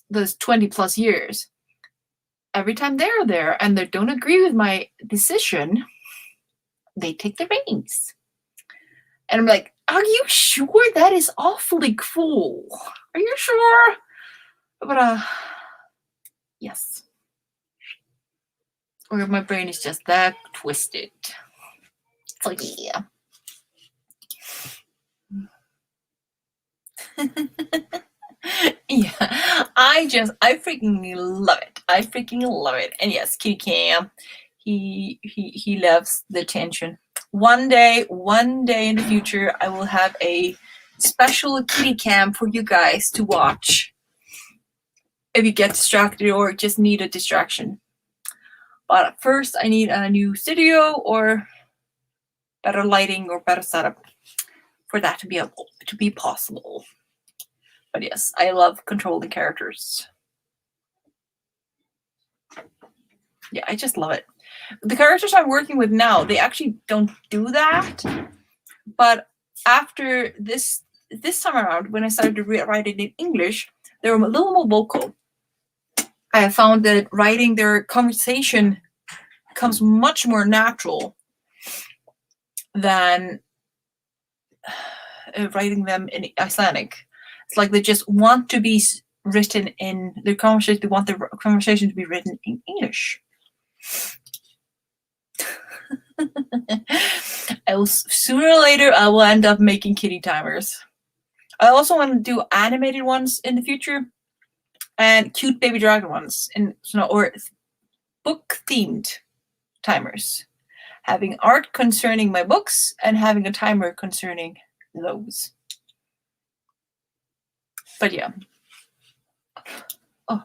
S1: those 20 plus years, every time they're there and they don't agree with my decision, they take the reins. And I'm like, are you sure? That is awfully cool. Are you sure? But, yes. Or my brain is just that twisted. It's like, yeah. Yeah, I freaking love it. I freaking love it. And yes, Kitty Cam, he loves the attention. One day in the future, I will have a special Kitty Cam for you guys to watch if you get distracted or just need a distraction. But first, I need a new studio or better lighting or better setup for that to be possible. But yes, I love controlling characters. Yeah, I just love it. The characters I'm working with now, they actually don't do that. But after this time around, when I started to write it in English, they were a little more vocal. I found that writing their conversation comes much more natural than writing them in Icelandic. It's like they just want to be written in their conversation. They want their conversation to be written in English. Sooner or later, I will end up making kitty timers. I also want to do animated ones in the future and cute baby dragon ones, or book-themed timers. Having art concerning my books and having a timer concerning those. But yeah. Oh.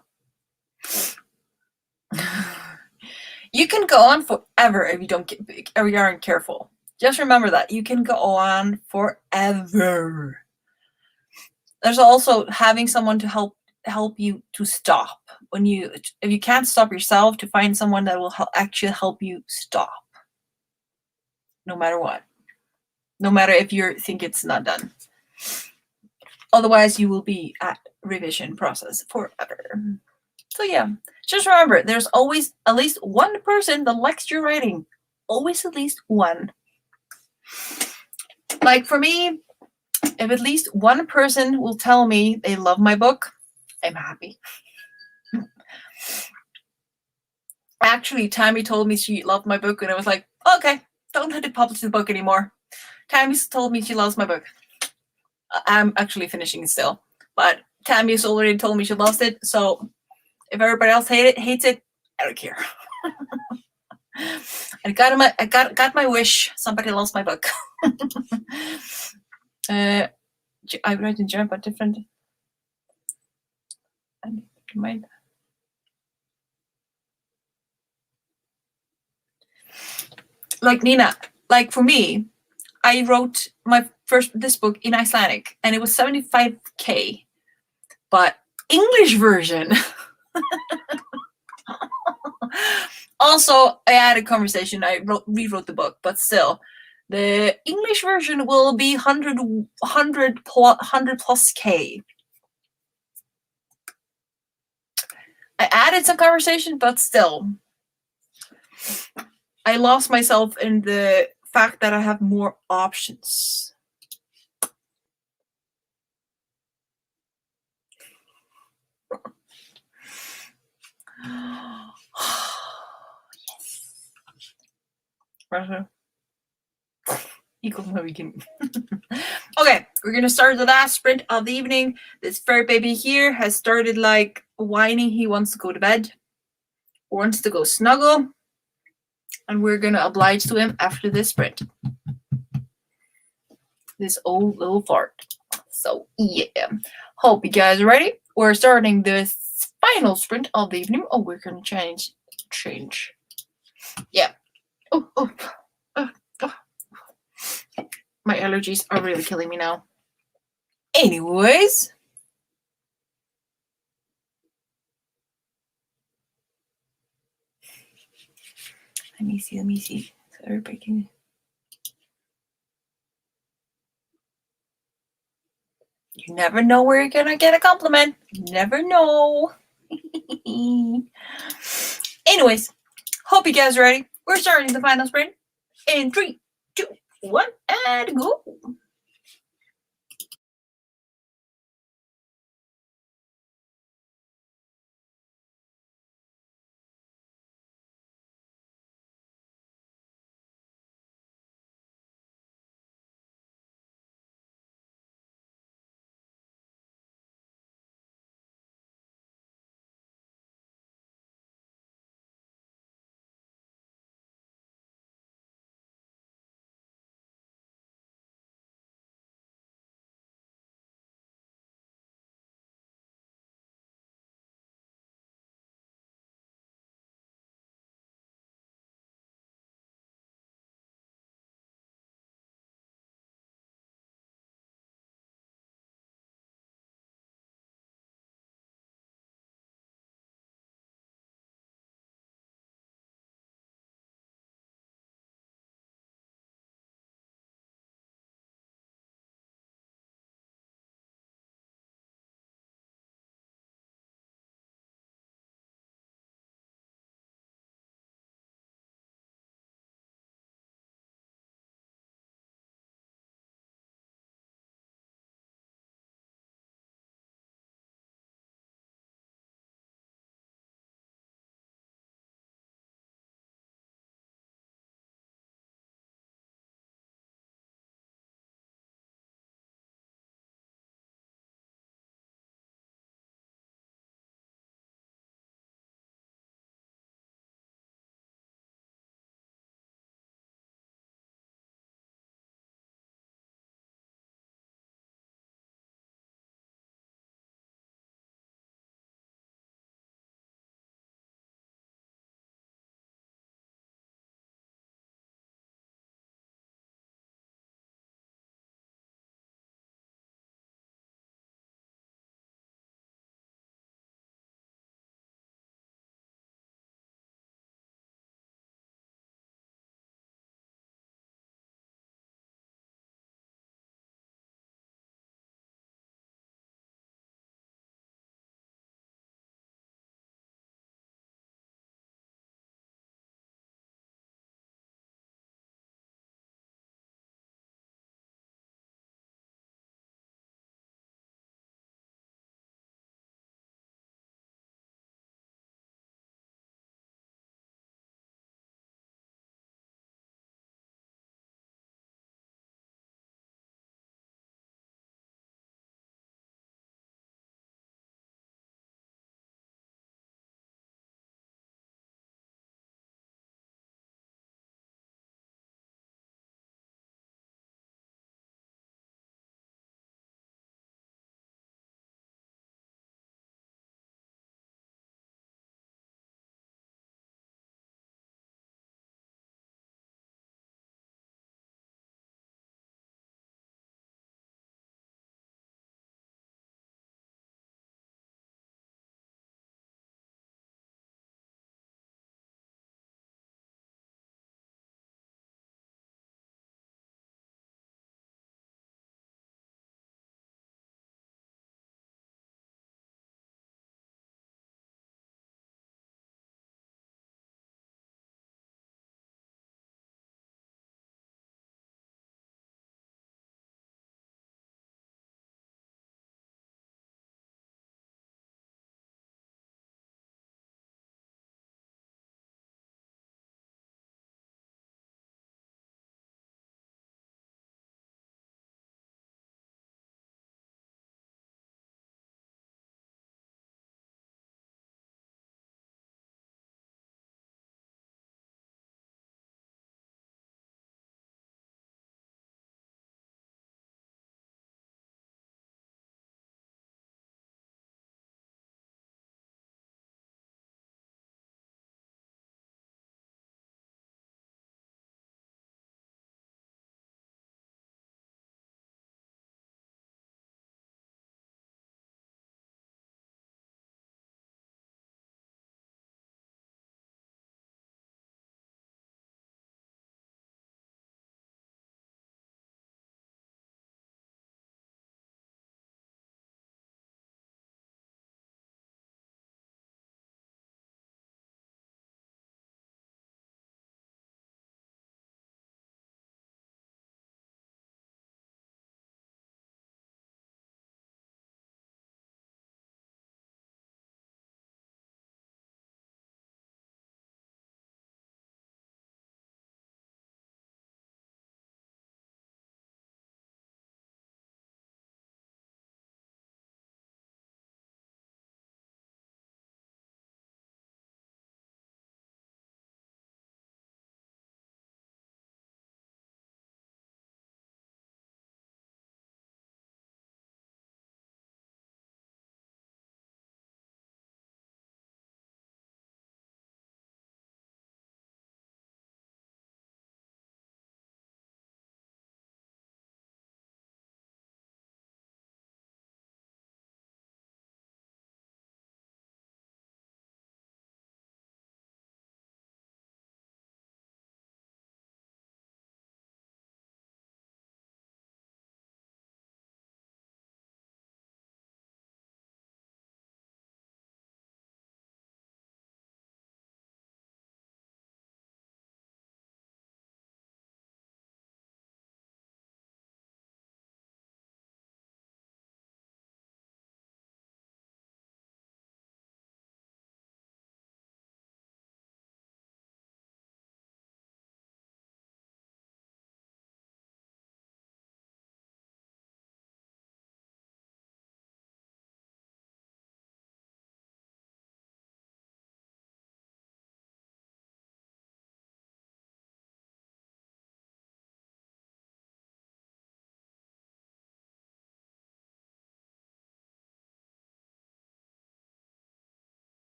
S1: You can go on forever if you aren't careful. Just remember that. You can go on forever. There's also having someone to help you to stop. If you can't stop yourself, to find someone that will actually help you stop. No matter what. No matter if you think it's not done. Otherwise, you will be at revision process forever. So yeah, just remember, there's always at least one person that likes your writing. Always at least one. Like for me, if at least one person will tell me they love my book, I'm happy. Actually, Tammy told me she loved my book, and I was like, okay, don't have to publish the book anymore. Tammy's told me she loves my book. I'm actually finishing it still, but Tammy's already told me she loves it, so if everybody else hates it, I don't care. I got my wish. Somebody loves my book. I write in German, but different. Mind. Like Nina, like for me, I wrote this book in Icelandic, and it was 75K, but English version. Also, I had a conversation. I rewrote the book, but still, the English version will be 100 plus K. I added some conversation, but still, I lost myself in the fact that I have more options. Yes. Okay, we're gonna start the last sprint of the evening. This fur baby here has started like whining. He wants to go to bed, wants to go snuggle, and we're gonna oblige to him after this sprint. This old little fart. So yeah, hope you guys are ready. We're starting the final sprint of the evening. Oh, we're gonna change. Yeah. Oh. My allergies are really killing me now. Anyways. Let me see. So everybody can... You never know where you're gonna get a compliment. You never know. Anyways, hope you guys are ready. We're starting the final sprint in 3, 2, 1, and go.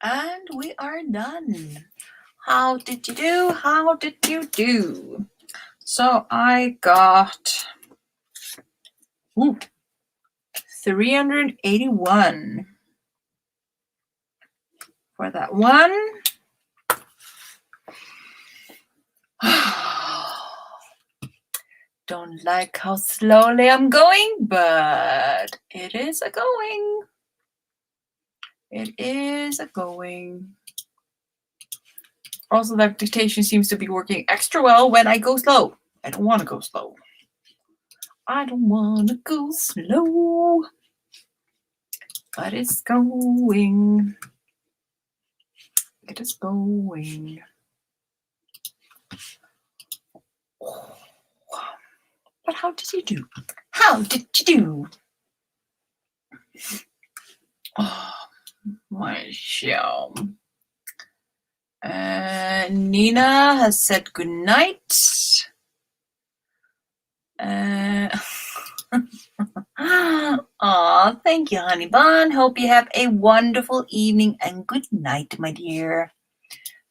S1: And we are done. How did you do? How did you do? So I got 381 for that one. Don't like how slowly I'm going, but it is a going. It is a going. Also, that dictation seems to be working extra well when I go slow. I don't want to go slow. I don't want to go slow. But it's going. It is going. But how did you do? How did you do? Oh, my show. Nina has said good night. Aw, thank you, honey bun. Hope you have a wonderful evening and good night, my dear.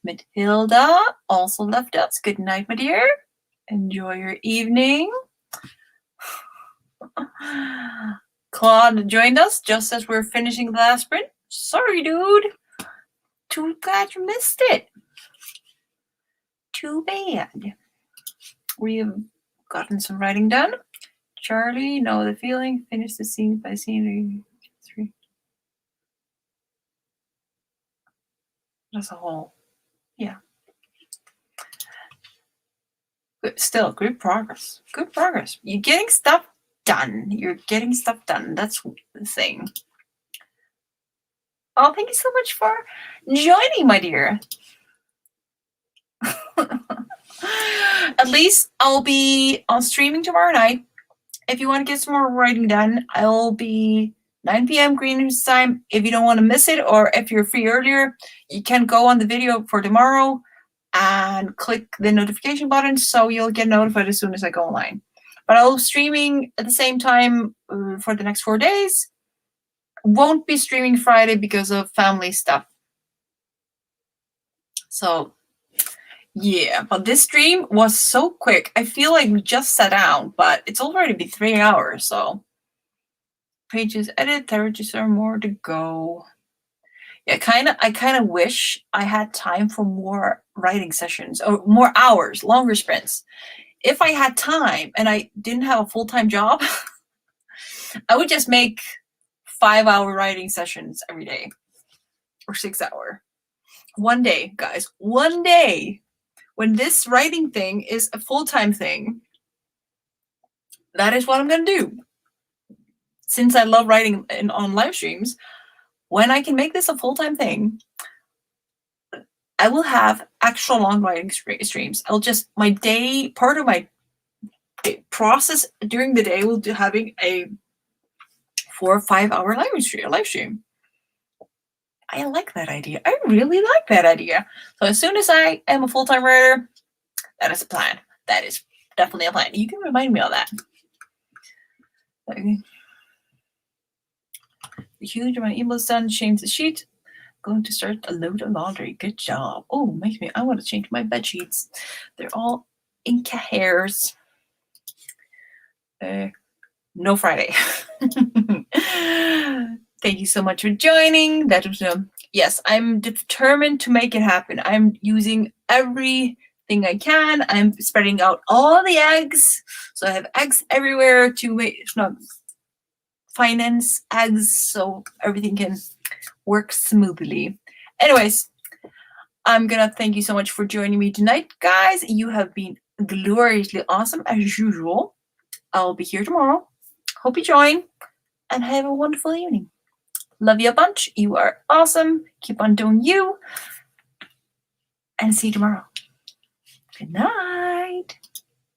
S1: Matilda also left us. Good night, my dear. Enjoy your evening. Claude joined us just as we're finishing the last sprint. Sorry, dude. Too glad you missed it. Too bad. We've gotten some writing done. Charlie, know the feeling. Finish the scene by scene. 3. That's a whole. Yeah. But still, good progress. Good progress. You're getting stuff done. You're getting stuff done. That's the thing. Oh, thank you so much for joining, my dear. At least I'll be on streaming tomorrow night. If you want to get some more writing done, I'll be 9 p.m. Greenwich time. If you don't want to miss it, or if you're free earlier, you can go on the video for tomorrow and click the notification button so you'll get notified as soon as I go online. But I'll be streaming at the same time for the next 4 days. Won't be streaming Friday because of family stuff. So, yeah. But this stream was so quick. I feel like we just sat down, but it's already been 3 hours, so. Pages edited, there just are more to go. Yeah, I kind of wish I had time for more writing sessions or more hours, longer sprints. If I had time and I didn't have a full-time job, I would just make 5-hour writing sessions every day or 6-hour. One day, guys, one day when this writing thing is a full-time thing, that is what I'm going to do. Since I love writing on live streams, when I can make this a full-time thing, I will have actual long writing streams. I'll just, my day, part of my process during the day will be having a 4 or 5 hour live stream. I like that idea. I really like that idea. So as soon as I am a full-time writer, that is a plan. That is definitely a plan. You can remind me of that. Okay. The huge amount of emails done. Change the sheet. Going to start a load of laundry. Good job. Oh, makes me. I want to change my bed sheets. They're all Inca hairs. No Friday. Thank you so much for joining. That was yes. I'm determined to make it happen. I'm using everything I can. I'm spreading out all the eggs, so I have eggs everywhere to make finance eggs, so everything can work smoothly. Anyways, I'm gonna thank you so much for joining me tonight, guys. You have been gloriously awesome as usual. I'll be here tomorrow. Hope you join and have a wonderful evening. Love you a bunch. You are awesome. Keep on doing you. And see you tomorrow. Good night.